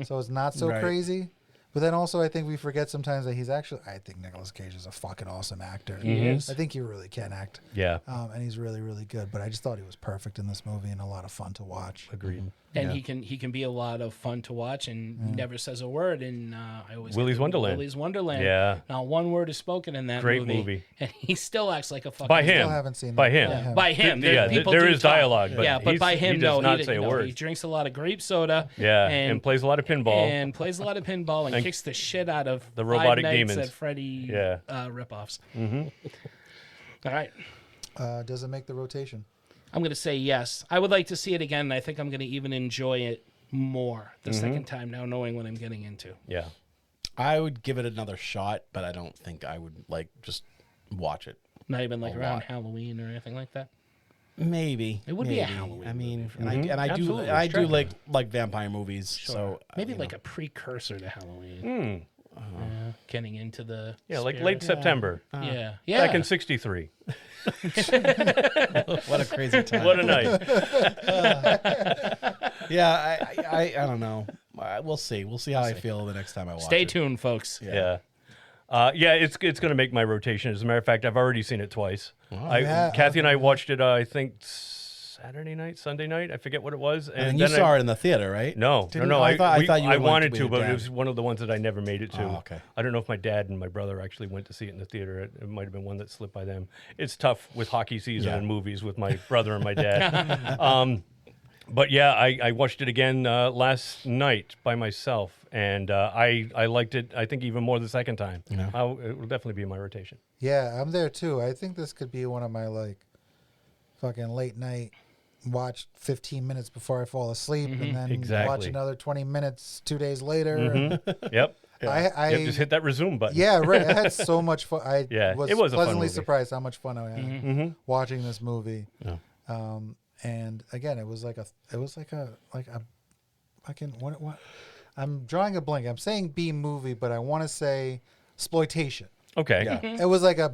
So it's not so crazy. But then also, I think we forget sometimes that I think Nicolas Cage is a fucking awesome actor. He is. I think he really can act. Yeah. And he's really, really good. But I just thought he was perfect in this movie and a lot of fun to watch. Agreed. And he can be a lot of fun to watch and never says a word. And I always Willy's Wonderland. Willy's Wonderland. Yeah. Not one word is spoken in that Great movie. And he still acts like a fucking By I him. still haven't seen By that. him. Yeah, by him. People there do is talk. dialogue, but yeah, but by him, he does not didn't, say a word. He drinks a lot of grape soda. Yeah, and plays a lot of pinball. And plays a lot of pinball and kicks the shit out of the robotic Five Nights demons. at Freddy ripoffs. All right. Does it make the rotation? I'm going to say yes. I would like to see it again, and I think I'm going to even enjoy it more the second time now, knowing what I'm getting into. Yeah. I would give it another shot, but I don't think I would just watch it. Not even like around Halloween or anything like that. Maybe it would be a Halloween. I mean, movie. and I do like vampire movies. Sure. So maybe like a precursor to Halloween. Getting into the like late September. Yeah. Back in '63. What a crazy time! What a night! I don't know. We'll see. We'll see how I feel the next time I watch it. Stay tuned, folks. Yeah. It's going to make my rotation. As a matter of fact, I've already seen it twice. Kathy and I watched it, I think, Saturday night, Sunday night. I forget what it was. And you saw it in the theater, right? No. I thought you I went wanted to, with but your it dad. was one of the ones that I never made it to. Oh, okay. I don't know if my dad and my brother actually went to see it in the theater. It might have been one that slipped by them. It's tough with hockey season and movies with my brother and my dad. But yeah, I watched it again last night by myself, and I liked it, I think, even more the second time. It will definitely be in my rotation. Yeah, I'm there too. I think this could be one of my fucking late night watch 15 minutes before I fall asleep and then watch another 20 minutes 2 days later. Yep. I just hit that resume button. Yeah, right. I had so much fun. it was pleasantly surprised how much fun I had watching this movie. And again, it was like a fucking what? I'm drawing a blank. I'm saying B movie, but I want to say exploitation. Okay. Yeah. It was like a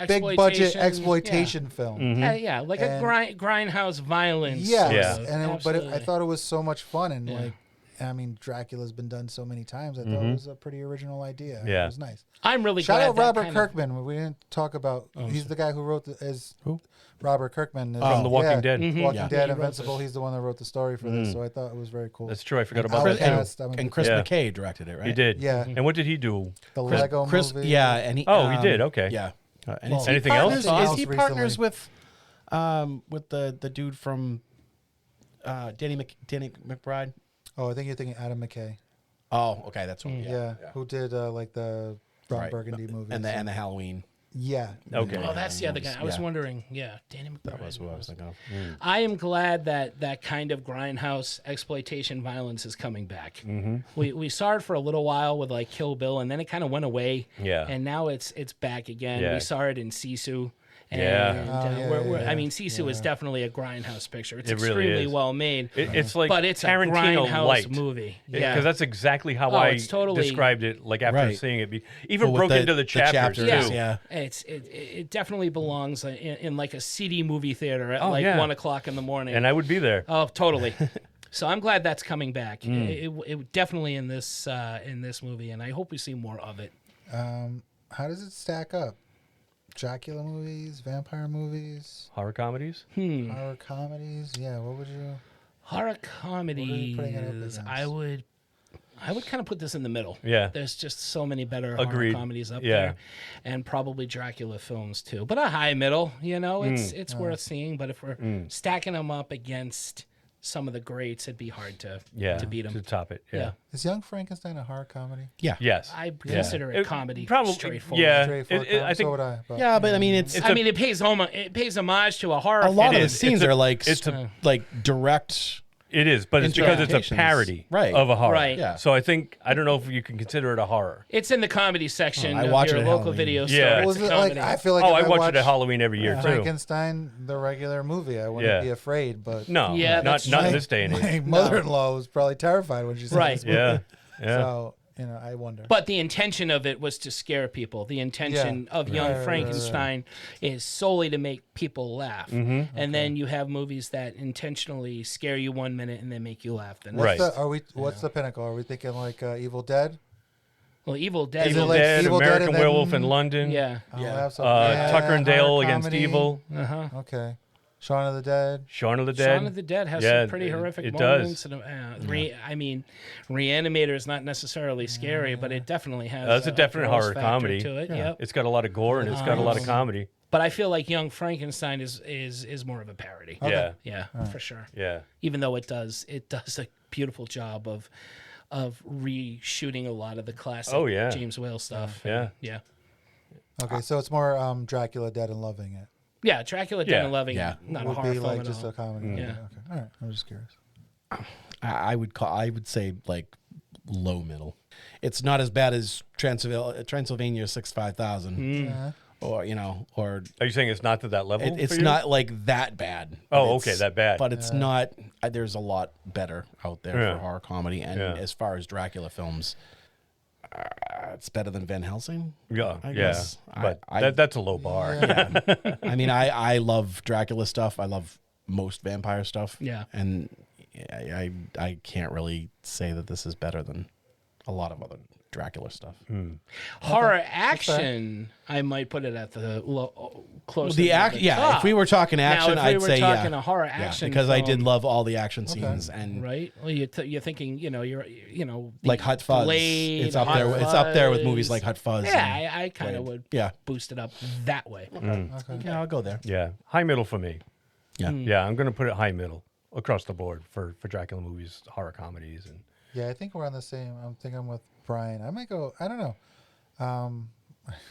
big budget exploitation film. Like a grindhouse violence. Yes, I thought it was so much fun and Dracula's been done so many times. I thought it was a pretty original idea. Yeah. It was nice. I'm really Shout glad out Robert Kirkman. We didn't talk about. He's the guy who wrote Who? Robert Kirkman from The Walking Dead. Walking Dead, Invincible. He's the one that wrote the story for this, so I thought it was very cool. That's true. I forgot about that. And Chris McKay directed it, right? He did. Yeah. And what did he do? The Lego movie. Yeah, and he. he did. Okay. Yeah. Anything else? Is he partners with the dude from Danny McBride. Oh, I think you're thinking Adam McKay. Oh, okay, that's one. Yeah, who did like the Ron Burgundy movies and the Halloween. Yeah. Okay. Oh, that's the other guy. I was wondering. Yeah, Danny McBride. That was who I was thinking of. I am glad that kind of grindhouse exploitation violence is coming back. We saw it for a little while with like Kill Bill, and then it kind of went away. Yeah. And now it's back again. Yeah. We saw it in Sisu. And, I mean, Sisu is definitely a grindhouse picture. It's It really extremely is. well made. It's like but it's Tarantino a grindhouse light movie. Yeah, because that's exactly how I it's totally, described it. Like after seeing it, even with broke into the chapters too. Yeah. It definitely belongs in like a seedy movie theater at 1 o'clock in the morning. And I would be there. Oh, totally. So I'm glad that's coming back. It definitely in this movie, and I hope we see more of it. How does it stack up? Dracula movies, vampire movies, horror comedies. Horror comedies. Yeah, what would you? Horror comedies. I would kind of put this in the middle. Yeah. There's just so many better Agreed. horror comedies up there, and probably Dracula films too. But a high middle, it's worth seeing. But if we're stacking them up against some of the greats, it'd be hard to beat them. To top it. Yeah. Is Young Frankenstein a horror comedy? Yeah. Yes. I consider it comedy. Probably straightforward. Yeah. Straightforward I think. so would I. But, Yeah, but I mean, it pays homage to a horror. A lot of the is. scenes are like like direct. It is, but it's because it's a interpretations. parody Right. of a horror. Right. Yeah. So I don't know if you can consider it a horror. It's in the comedy section I of watch your it at local Halloween. video store. Yeah. It's was a it like comedy. I feel like Oh, if I watch watched it at Halloween every year too. Frankenstein, the regular movie, I wouldn't be afraid. But No, Yeah, not in this day and age. my mother-in-law was probably terrified when she saw Right. this movie. Yeah. Yeah. So I wonder. But the intention of it was to scare people. The intention of Young Right. Frankenstein is solely to make people laugh. And then you have movies that intentionally scare you 1 minute and then make you laugh the next. What's the pinnacle? Are we thinking like Evil Dead? Well, Evil Dead. Evil like Dead, Evil Dead American and then- Werewolf in London. Yeah. Tucker and Dale horror Against comedy. Evil. Okay. Shaun of the Dead. Shaun of the Dead. Shaun of the Dead has Yeah, some pretty horrific it moments. does. And, Reanimator is not necessarily scary, but it definitely has. That's a definite gross horror factor comedy. to it. Yeah. Yep. It's got a lot of gore and it's got a lot of comedy. But I feel like Young Frankenstein is more of a parody. Okay. Yeah, for sure. Yeah. Even though it does a beautiful job of reshooting a lot of the classic James Whale stuff. Yeah. Yeah. Okay, so it's more Dracula Dead and Loving It. Yeah, Dracula Dead and Loving Yeah. It. Not a Would horror be film like at just all. a comedy. Yeah. Okay. All right. I'm just curious. I would say like low middle. It's not as bad as Transylvania 65000. Or or are you saying it's not to that level? It's for you? not like that bad. Oh, okay, that bad. But it's not. There's a lot better out there for horror comedy, and as far as Dracula films, it's better than Van Helsing. Yeah, I guess. But that's a low bar. Yeah. I mean, I love Dracula stuff. I love most vampire stuff. Yeah. And I can't really say that this is better than a lot of other Dracula stuff. Horror action, I might put it at the close. If we were talking action, now, if I'd we say were talking a horror action because I did film, love all the action scenes and right. Well, you're thinking, like Hot Fuzz. Blade, it's up Hot there. Fuzz. It's up there with movies like Hot Fuzz. Yeah, I kind of would. Yeah. Boost it up that way. Okay. Yeah, I'll go there. Yeah, high middle for me. Yeah, yeah, I'm gonna put it high middle across the board for Dracula movies, horror comedies, and yeah, I think we're on the same. I think I'm with Brian. I might go. I don't know. I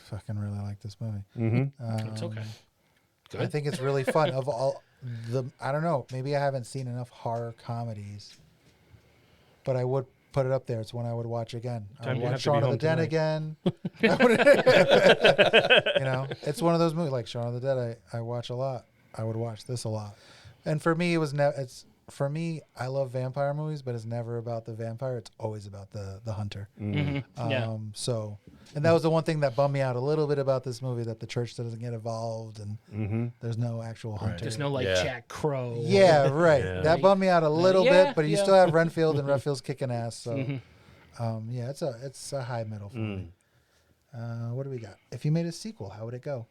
fucking really like this movie. It's okay. Good. I think it's really fun. Of all the, I don't know. Maybe I haven't seen enough horror comedies, but I would put it up there. It's one I would watch again. I would watch Shaun of the Dead again. It's one of those movies like Shaun of the Dead. I watch a lot. I would watch this a lot. And for me, it was for me, I love vampire movies, but it's never about the vampire. It's always about the hunter. So, and that was the one thing that bummed me out a little bit about this movie, that the church doesn't get involved and there's no actual hunter. There's no Jack Crow. Yeah, right. Yeah. That bummed me out a little bit, but you still have Renfield, and Renfield's kicking ass. So, it's a high middle for me. What do we got? If you made a sequel, how would it go?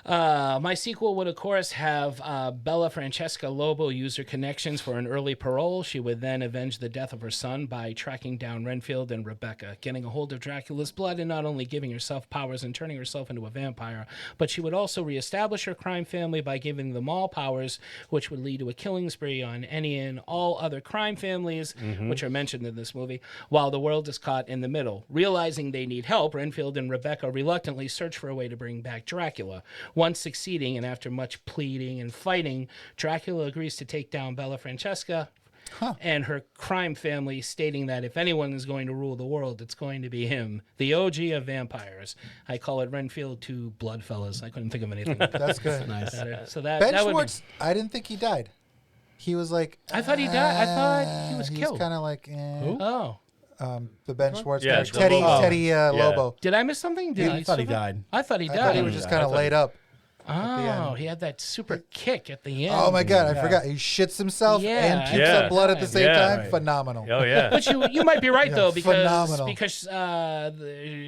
My sequel would, of course, have Bella Francesca Lobo use her connections for an early parole. She would then avenge the death of her son by tracking down Renfield and Rebecca, getting a hold of Dracula's blood and not only giving herself powers and turning herself into a vampire, but she would also reestablish her crime family by giving them all powers, which would lead to a killing spree on any and all other crime families, which are mentioned in this movie, while the world is caught in the middle. Realizing they need help, Renfield and Rebecca reluctantly search for a way to bring back Dracula. Once succeeding, and after much pleading and fighting, Dracula agrees to take down Bella Francesca and her crime family, stating that if anyone is going to rule the world, it's going to be him, the OG of vampires. I call it Renfield 2 Bloodfellas. I couldn't think of anything. That's good. Nice. So Ben that would Schwartz, I didn't think he died. He was like... I thought he died. I thought he was killed. He was kind of like... Who? Oh. The Ben Schwartz Yeah, guy. Teddy Lobo. Did I miss something? I thought he died. I thought he died. I thought he was just kind of laid up. Oh, he had that super kick at the end. Oh my God, I forgot. He shits himself and keeps up blood at the same time. Right. Phenomenal. Oh yeah. But you might be right though, because phenomenal.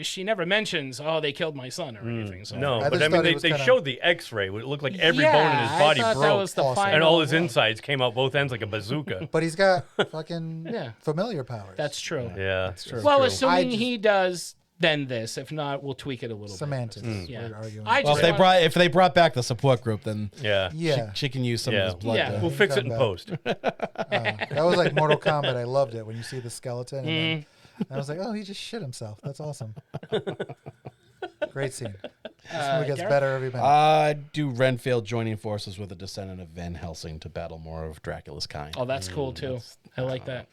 she never mentions, oh, they killed my son or anything. So. No, but I mean they showed the X-ray. It looked like every bone in his body broke, that was the and all his insides came out both ends like a bazooka. But he's got fucking familiar powers. That's true. Yeah, that's true. Well, assuming he does. Then this. If not, we'll tweak it a little Semantics. bit. Yeah. Well, if they brought back the support group, then yeah, she can use some of his blood. Yeah, we'll fix it in post. That was like Mortal Kombat. I loved it when you see the skeleton. And then I was like, oh, he just shit himself. That's awesome. Great scene. This movie gets better every minute. Do Renfield joining forces with a descendant of Van Helsing to battle more of Dracula's kind. Oh, that's cool too. I like that.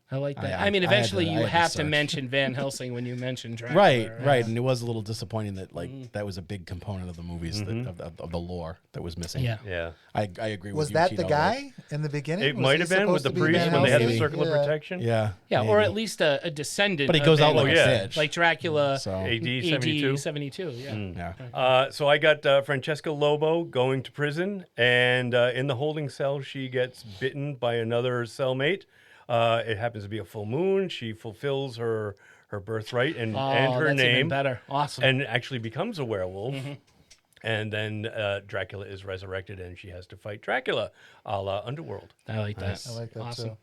I like that. I mean, eventually you have to mention Van Helsing when you mention Dracula. Right. And it was a little disappointing that that was a big component of the movies of the lore that was missing. Yeah. I agree with you. Was that the guy in the beginning? It might have been with the priest when they had the circle of protection. Yeah, or at least a descendant. But he goes out like a bitch. Like Dracula. AD 72. Yeah. So I got Francesca Lobo going to prison, and in the holding cell, she gets bitten by another cellmate. It happens to be a full moon. She fulfills her birthright and her that's name. Even better. Awesome. And actually becomes a werewolf. And then Dracula is resurrected, and she has to fight Dracula, a la Underworld. I like that. I like that awesome. too.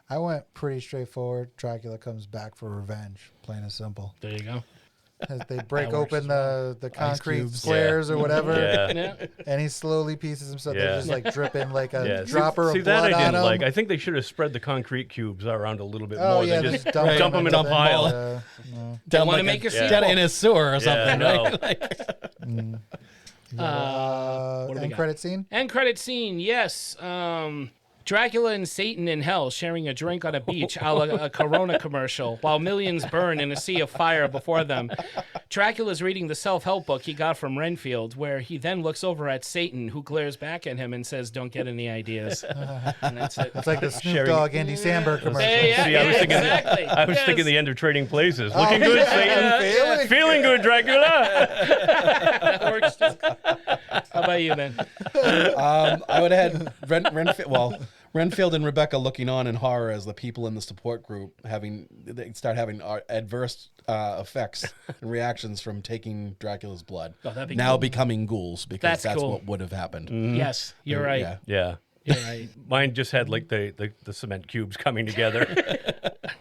I went pretty straightforward. Dracula comes back for revenge, plain and simple. There you go. As they break open the concrete squares or whatever, and he slowly pieces himself. They're just like dripping like a dropper of blood that I didn't on like. him. I think they should have spread the concrete cubes around a little bit Oh more. yeah, They just dump them in a pile. They want to make a sequel in a sewer or something. Right? End credit scene. End credit scene. Yes. Dracula and Satan in hell sharing a drink on a beach, a la a Corona commercial, while millions burn in a sea of fire before them. Dracula's reading the self-help book he got from Renfield, where he then looks over at Satan, who glares back at him and says, "Don't get any ideas." And that's it. It's like the Snoop Dogg Andy Samberg commercial. I was thinking the end of Trading Places. Looking good, Satan. Feeling good, Dracula. That works too. How about you, Ben? I would have had Renfield and Rebecca looking on in horror as the people in the support group start having adverse effects and reactions from taking Dracula's blood. Becoming ghouls, because that's cool. what would have happened. Yes, you're right. Yeah. You're right. Mine just had like the cement cubes coming together.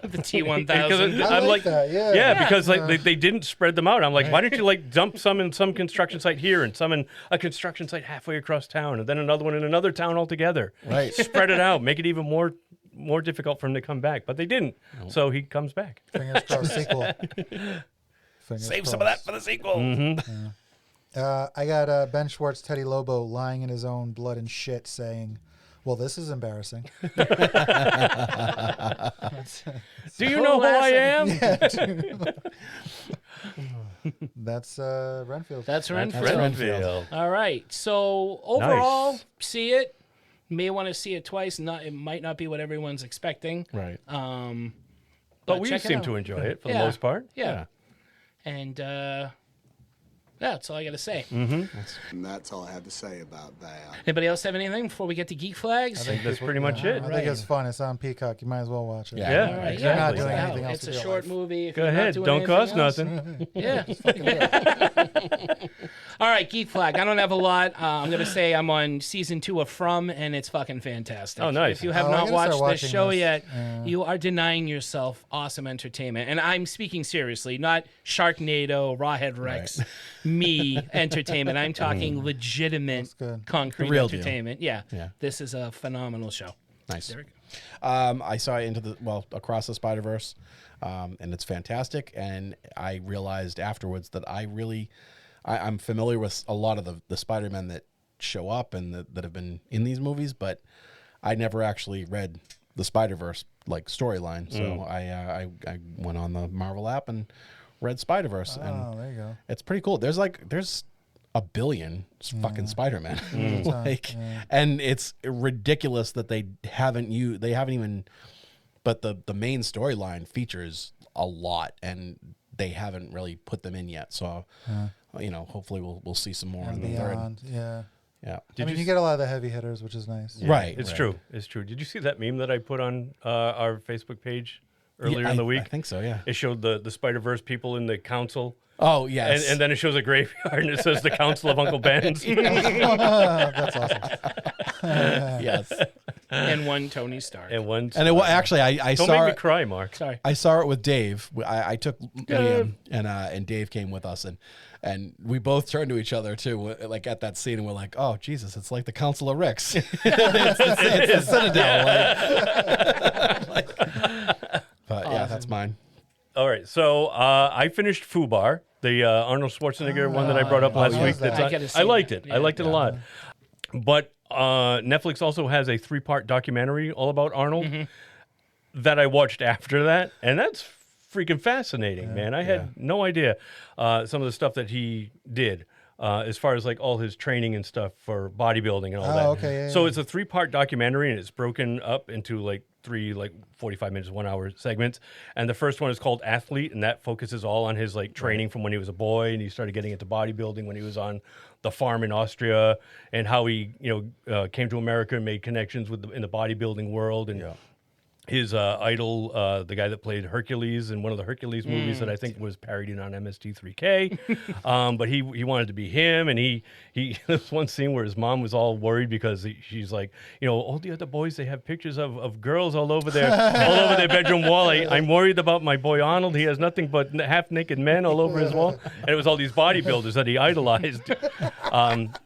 The T-1000. I like that. Because like they didn't spread them out. I'm like, why don't you like dump some in some construction site here and some in a construction site halfway across town, and then another one in another town altogether. Right. Spread it out, make it even more difficult for him to come back. But they didn't, so he comes back. Fingers crossed. Sequel. Save some of that for the sequel. I got Ben Schwartz, Teddy Lobo lying in his own blood and shit, saying, "Well, this is embarrassing." Do you know who I am? That's Renfield. That's Renfield. All right. So overall, see it. May want to see it twice. It might not be what everyone's expecting. Right. But we seem to enjoy it for the most part. Yeah. And that's all I got to say. And that's all I have to say about that. Anybody else have anything before we get to Geek Flags? I think that's pretty much it. I think it's fun. It's on Peacock. You might as well watch it. Yeah, All right. exactly. You're not doing anything else. It's a short movie. If Go you're not ahead. doing Don't anything cost else, nothing. Yeah. All right, Geek Flag. I don't have a lot. I'm going to say I'm on season 2 of From, and it's fucking fantastic. Oh, nice. If you have I not gotta start watched this watching show this. yet, Yeah. you are denying yourself awesome entertainment. And I'm speaking seriously, not Sharknado, Rawhead Rex, me entertainment. I'm talking legitimate, concrete The real deal. entertainment. Yeah. Yeah. This is a phenomenal show. Nice. Derek? I saw Across the Spider-Verse, and it's fantastic. And I realized afterwards that I'm familiar with a lot of the Spider-Men that show up and that have been in these movies, but I never actually read the Spider-Verse storyline. So I went on the Marvel app and read Spider-Verse. And there you go. it's pretty cool. There's a billion fucking Spider-Man. And it's ridiculous that they haven't even, but the main storyline features a lot and they haven't really put them in yet. So, hopefully we'll see some more in the third. Yeah. Yeah. You get a lot of the heavy hitters, which is nice. Yeah, Right. It's right. true. It's true. Did you see that meme that I put on our Facebook page earlier in the week? I think so, yeah. It showed the Spider-Verse people in the council. Oh, yes. And then it shows a graveyard and it says the Council of Uncle Ben's. That's awesome. Yes. And one Tony Stark. And actually, I Don't saw make me it. cry, Mark. Sorry. I saw it with Dave. I took Liam and Dave came with us, and we both turned to each other too, at that scene, and we're like, "Oh Jesus, it's like the Council of Ricks. it's the Citadel." But yeah, that's mine. All right, so I finished Fubar, the Arnold Schwarzenegger one that I brought up last week. I liked it. I liked it a lot. But Netflix also has a 3-part documentary all about Arnold that I watched after that, and that's freaking fascinating, man. I had no idea some of the stuff that he did. As far as all his training and stuff for bodybuilding and all that. Okay, so it's a 3-part documentary and it's broken up into 3 45 minutes, 1 hour segments. And the first one is called Athlete, and that focuses all on his training from when he was a boy and he started getting into bodybuilding when he was on the farm in Austria, and how he came to America and made connections in the bodybuilding world, and his idol, the guy that played Hercules in one of the Hercules movies that I think was parodied on MST3K. But he wanted to be him, and he there's one scene where his mom was all worried because she's like, all the other boys, they have pictures of girls all over their bedroom wall. I'm worried about my boy Arnold. He has nothing but half-naked men all over his wall. And it was all these bodybuilders that he idolized.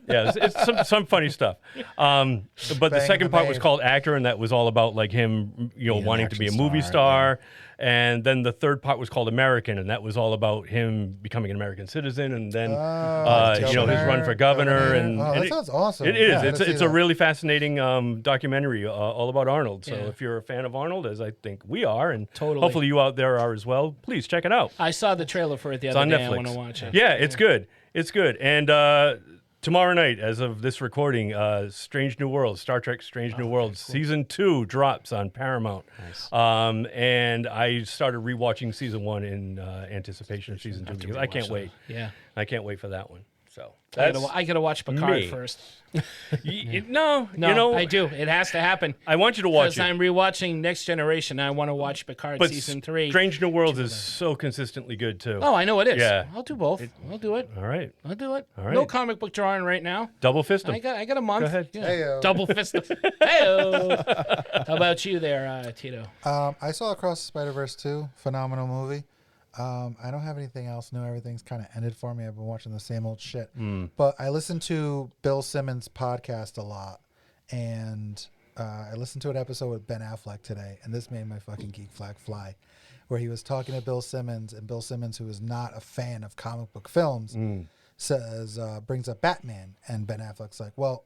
It's some funny stuff. But the second part was called Actor, and that was all about him, wanting to be a movie star. And then the third part was called American, and that was all about him becoming an American citizen, and then his run for governor. And that sounds awesome. It is. It's a really fascinating documentary all about Arnold. So if you're a fan of Arnold, as I think we are, and hopefully you out there are as well, please check it out. I saw the trailer for it the other day. I want to watch it. Yeah, it's good. It's good. And tomorrow night, as of this recording, Strange New Worlds, Star Trek Strange New Worlds, Season 2 drops on Paramount. Nice. And I started rewatching Season 1 in anticipation of Season 2 because I can't wait. Yeah. I can't wait for that one. So I gotta watch Peacock first. No, I do. It has to happen. I want you to watch it. Because I'm rewatching Next Generation. I want to watch Picard Season 3. Strange New Worlds is so consistently good, too. Oh, I know it is. Yeah. I'll do both. I'll do it. All right. I'll do it. All right. No comic book drawing right now. Double fist them. I got a month. Go ahead. Yeah. Hey-o. Double fist them. Hey-o. How about you there, Tito? I saw Across the Spider-Verse 2. Phenomenal movie. I don't have anything else new. Everything's kind of ended for me. I've been watching the same old shit. But I listened to Bill Simmons' podcast a lot, and I listened to an episode with Ben Affleck today, and this made my fucking geek flag fly, where he was talking to Bill Simmons, and Bill Simmons, who is not a fan of comic book films, brings up Batman, and Ben Affleck's like, well,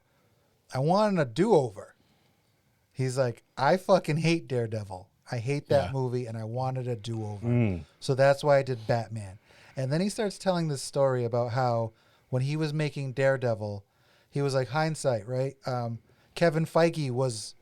I wanted a do-over. He's like, I fucking hate Daredevil. I hate that movie, and I wanted a do-over. So that's why I did Batman. And then he starts telling this story about how when he was making Daredevil, he was like, hindsight, right? Kevin Feige was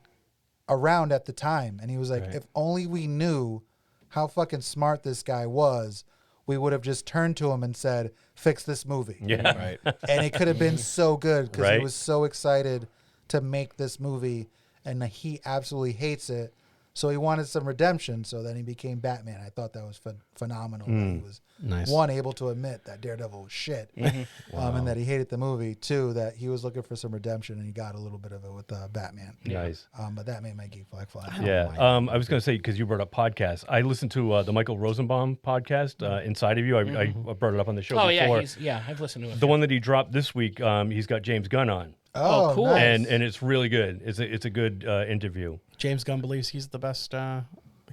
around at the time, and he was like, if only we knew how fucking smart this guy was, we would have just turned to him and said, fix this movie. Yeah. Right. And it could have been so good because he was so excited to make this movie, and he absolutely hates it. So he wanted some redemption. So then he became Batman. I thought that was phenomenal. That he was one, able to admit that Daredevil was shit, and that he hated the movie. Two, that he was looking for some redemption, and he got a little bit of it with Batman. Nice. But that made my geek flag fly. Yeah. I was going to say, because you brought up podcasts, I listened to the Michael Rosenbaum podcast, Inside of You. I brought it up on the show before. I've listened to it. The one that he dropped this week, he's got James Gunn on. Oh, cool. Nice. And it's really good. It's a good interview. James Gunn believes he's the best.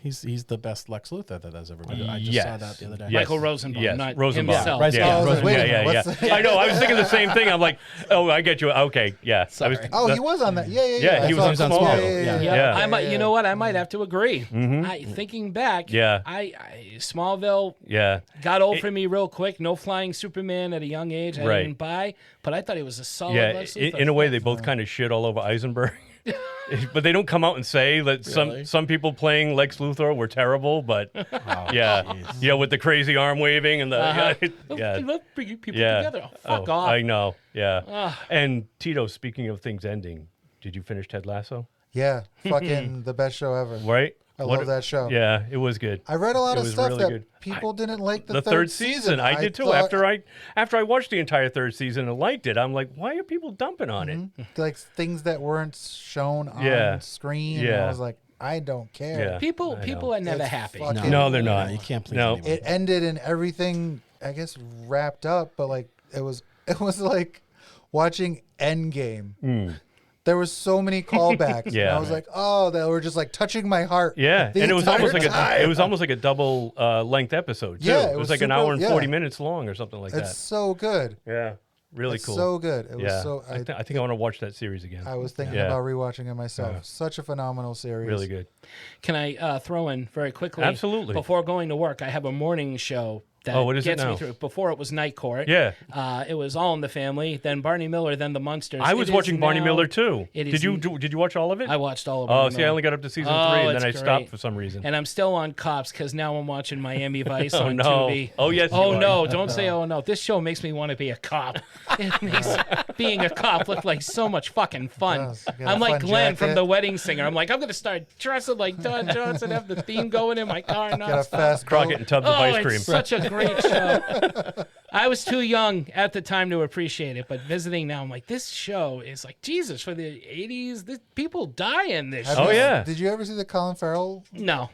He's the best Lex Luthor that has ever been. I just saw that the other day. Michael Rosenbaum, not Rosenbaum. himself. Yeah. I know. I was thinking the same thing. I'm like, oh, I get you. Okay, yeah. Sorry. He was on that. Yeah. He was on Smallville. Yeah. You know what? I might have to agree. Thinking back, I Smallville got old for me real quick. No flying Superman at a young age. I didn't buy, but I thought he was a solid Lex Luthor. In a way, they both kind of shit all over Eisenberg. But they don't come out and say that some people playing Lex Luthor were terrible, but with the crazy arm waving and the I love bringing people together. Fuck off. I know, And Tito, speaking of things ending, did you finish Ted Lasso? Yeah, fucking the best show ever. Right? I love that show. Yeah, it was good. I read a lot of stuff really that good. people didn't like the third season. I did too. After I watched the entire third season and liked it, I'm like, why are people dumping on it? Like things that weren't shown on screen. Yeah. I was like, I don't care. Yeah. People are never happy. No, they're not. You can't please anybody. It ended and everything, I guess, wrapped up, but like it was like watching Endgame. There was so many callbacks. And I was like, oh, they were just like touching my heart. Yeah, and it was almost like a double length episode too. Yeah, it was like an hour and 40 minutes long or something like that. It's so good. Yeah, really cool. So good. It was so. I think I want to watch that series again. I was thinking about rewatching it myself. Yeah. Such a phenomenal series. Really good. Can I throw in very quickly? Absolutely. Before going to work, I have a morning show. What is gets it now? Me through. Before it was Night Court. Yeah. It was All in the Family, then Barney Miller, then The Munsters. I was watching Barney Miller too. Did you watch all of it? I watched all of it. Oh, see, I only got up to season 3 and then I stopped for some reason. And I'm still on Cops because now I'm watching Miami Vice on Tubi. Oh yes. Oh no! Don't say oh no. This show makes me want to be a cop. It makes being a cop look like so much fucking fun. I'm like Glenn from The Wedding Singer. I'm like, I'm gonna start dressing like Don Johnson, have the theme going in my car. Get a fast Crockett and tubs of ice cream. It's such a great show. I was too young at the time to appreciate it, but visiting now, I'm like, this show is like Jesus for the 80s. People die in this show. Oh yeah. Did you ever see the Colin Farrell? No.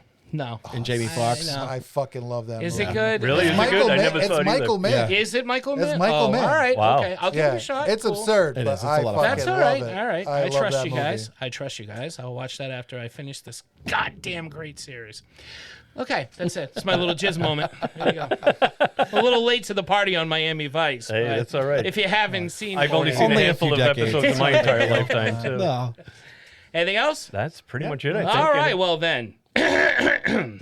And Jamie Foxx. I fucking love that. Is it good? Really? Is it good? I never saw it. It's Michael Mann. Is it Michael Mann? It's Michael Mann. All right. Wow. Okay. I'll give it a shot. It's absurd. It but is. It's a lot of fun. That's all right. Love it. All right. I I love trust that you movie. guys. I trust you guys. I'll watch that after I finish this goddamn great series. Okay, that's it. It's my little jizz moment. There you go. A little late to the party on Miami Vice. Hey, that's all right. If you haven't seen, I've only seen a handful of episodes in my entire lifetime too. No. Anything else? That's pretty much it. I think. All right. Well then,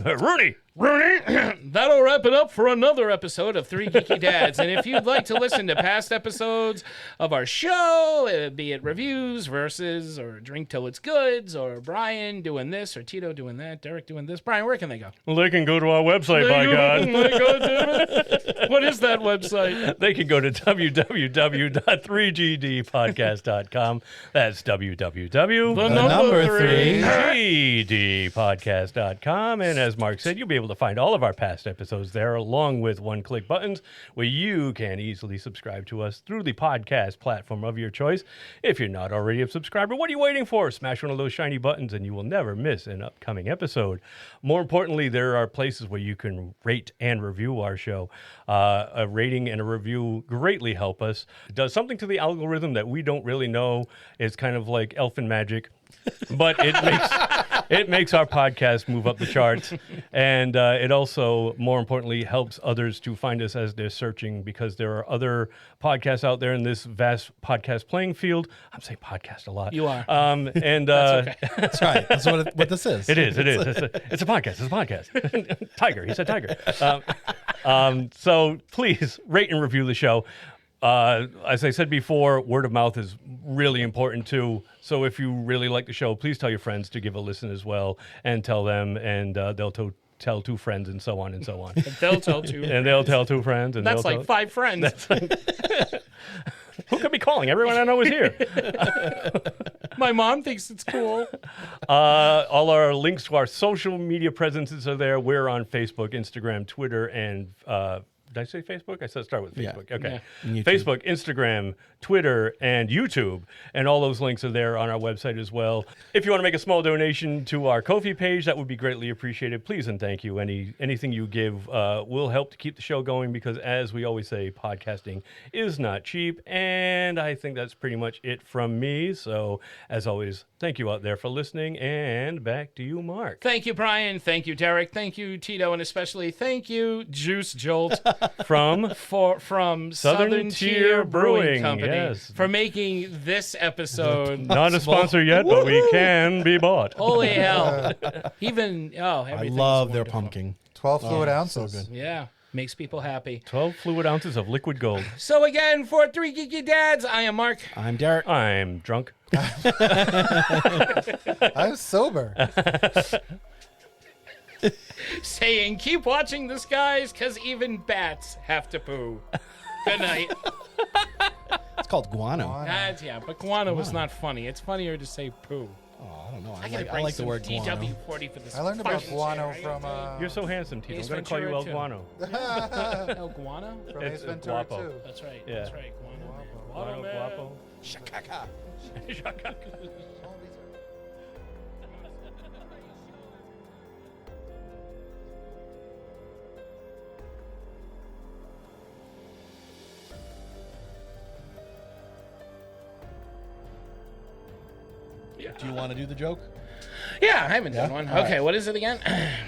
Rooney. That'll wrap it up for another episode of Three Geeky Dads. And if you'd like to listen to past episodes of our show, be it reviews, versus, or Drink Till It's Goods, or Brian doing this, or Tito doing that, Derek doing this, Brian, where can they go? Well, they can go to our website, by God. My God damn it. What is that website? They can go to www.3gdpodcast.com. That's www.3gdpodcast.com. And as Mark said, you'll be able to find all of our past episodes there, along with one-click buttons where you can easily subscribe to us through the podcast platform of your choice. If you're not already a subscriber, what are you waiting for? Smash one of those shiny buttons and you will never miss an upcoming episode. More importantly, there are places where you can rate and review our show. A rating and a review greatly help us. It does something to the algorithm that we don't really know. It's kind of like elfin magic, but it makes our podcast move up the charts. And it also, more importantly, helps others to find us as they're searching, because there are other podcasts out there in this vast podcast playing field. I'm saying podcast a lot. You are. And That's okay. That's right. That's what this is. It is. It's a podcast. It's a podcast. Tiger. He said tiger. So please rate and review the show. As I said before, word of mouth is really important too. So if you really like the show, please tell your friends to give a listen as well, and tell them, and they'll tell two friends, and so on and so on. And they'll tell two. And they'll tell two friends. And that's like 5 friends. Who could be calling? Everyone I know is here. My mom thinks it's cool. All our links to our social media presences are there. We're on Facebook, Instagram, Twitter, and did I say Facebook? I said start with Facebook. Yeah. Okay. Yeah. Facebook, Instagram, Twitter, and YouTube. And all those links are there on our website as well. If you want to make a small donation to our Ko-fi page, that would be greatly appreciated. Please and thank you. Anything you give will help to keep the show going because, as we always say, podcasting is not cheap. And I think that's pretty much it from me. So, as always, thank you out there for listening. And back to you, Mark. Thank you, Brian. Thank you, Derek. Thank you, Tito. And especially thank you, Juice Jolt. From Southern Tier Brewing Company yes. for making this episode. Not a sponsor yet, but we can be bought. Holy hell. Everything's I love their wonderful. pumpkin. 12 fluid ounces. So good. Yeah, makes people happy. 12 fluid ounces of liquid gold. So again, for Three Geeky Dads, I am Mark. I'm Derek. I'm drunk. I'm sober. Saying, keep watching the skies, because even bats have to poo. Good night. It's called guano. Yeah, but guano was not funny. It's funnier to say poo. Oh, I don't know. I I like the word guano. DW40 for this. I learned about fucking guano shit, from... You're so handsome, Tito. I'm Ace going to call you El Ventura Guano. El Guano? From It's Ace Ventura guapo. 2. That's right. Yeah. That's right. Guano. Guano man. guapo. Shakaka. Do you want to do the joke? Yeah, I haven't done Yeah? one. All Okay, right. what is it again? That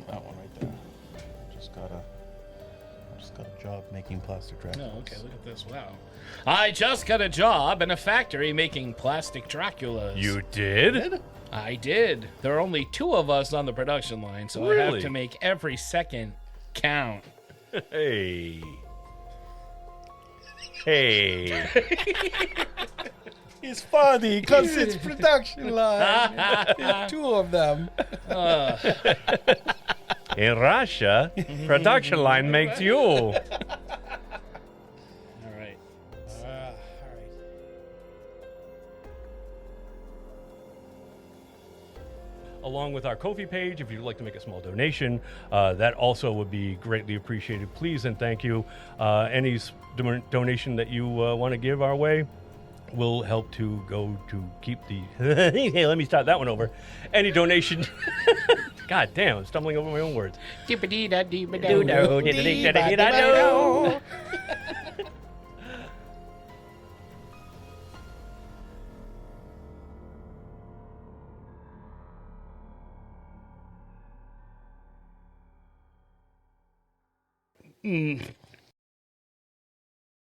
one right there. Just got a job making plastic Draculas. Oh, okay, look at this. Wow. I just got a job in a factory making plastic Draculas. You did? I did. There are only 2 of us on the production line, so I have Really? to make every second count. Hey. Hey. It's funny because it's production line. There's 2 of them. In Russia, production line makes you. All right. Along with our Ko-fi page, if you'd like to make a small donation, that also would be greatly appreciated. Please and thank you. Any donation that you want to give our way will help to go to keep the... Hey, let me start that one over. Any donation... God damn, I'm stumbling over my own words.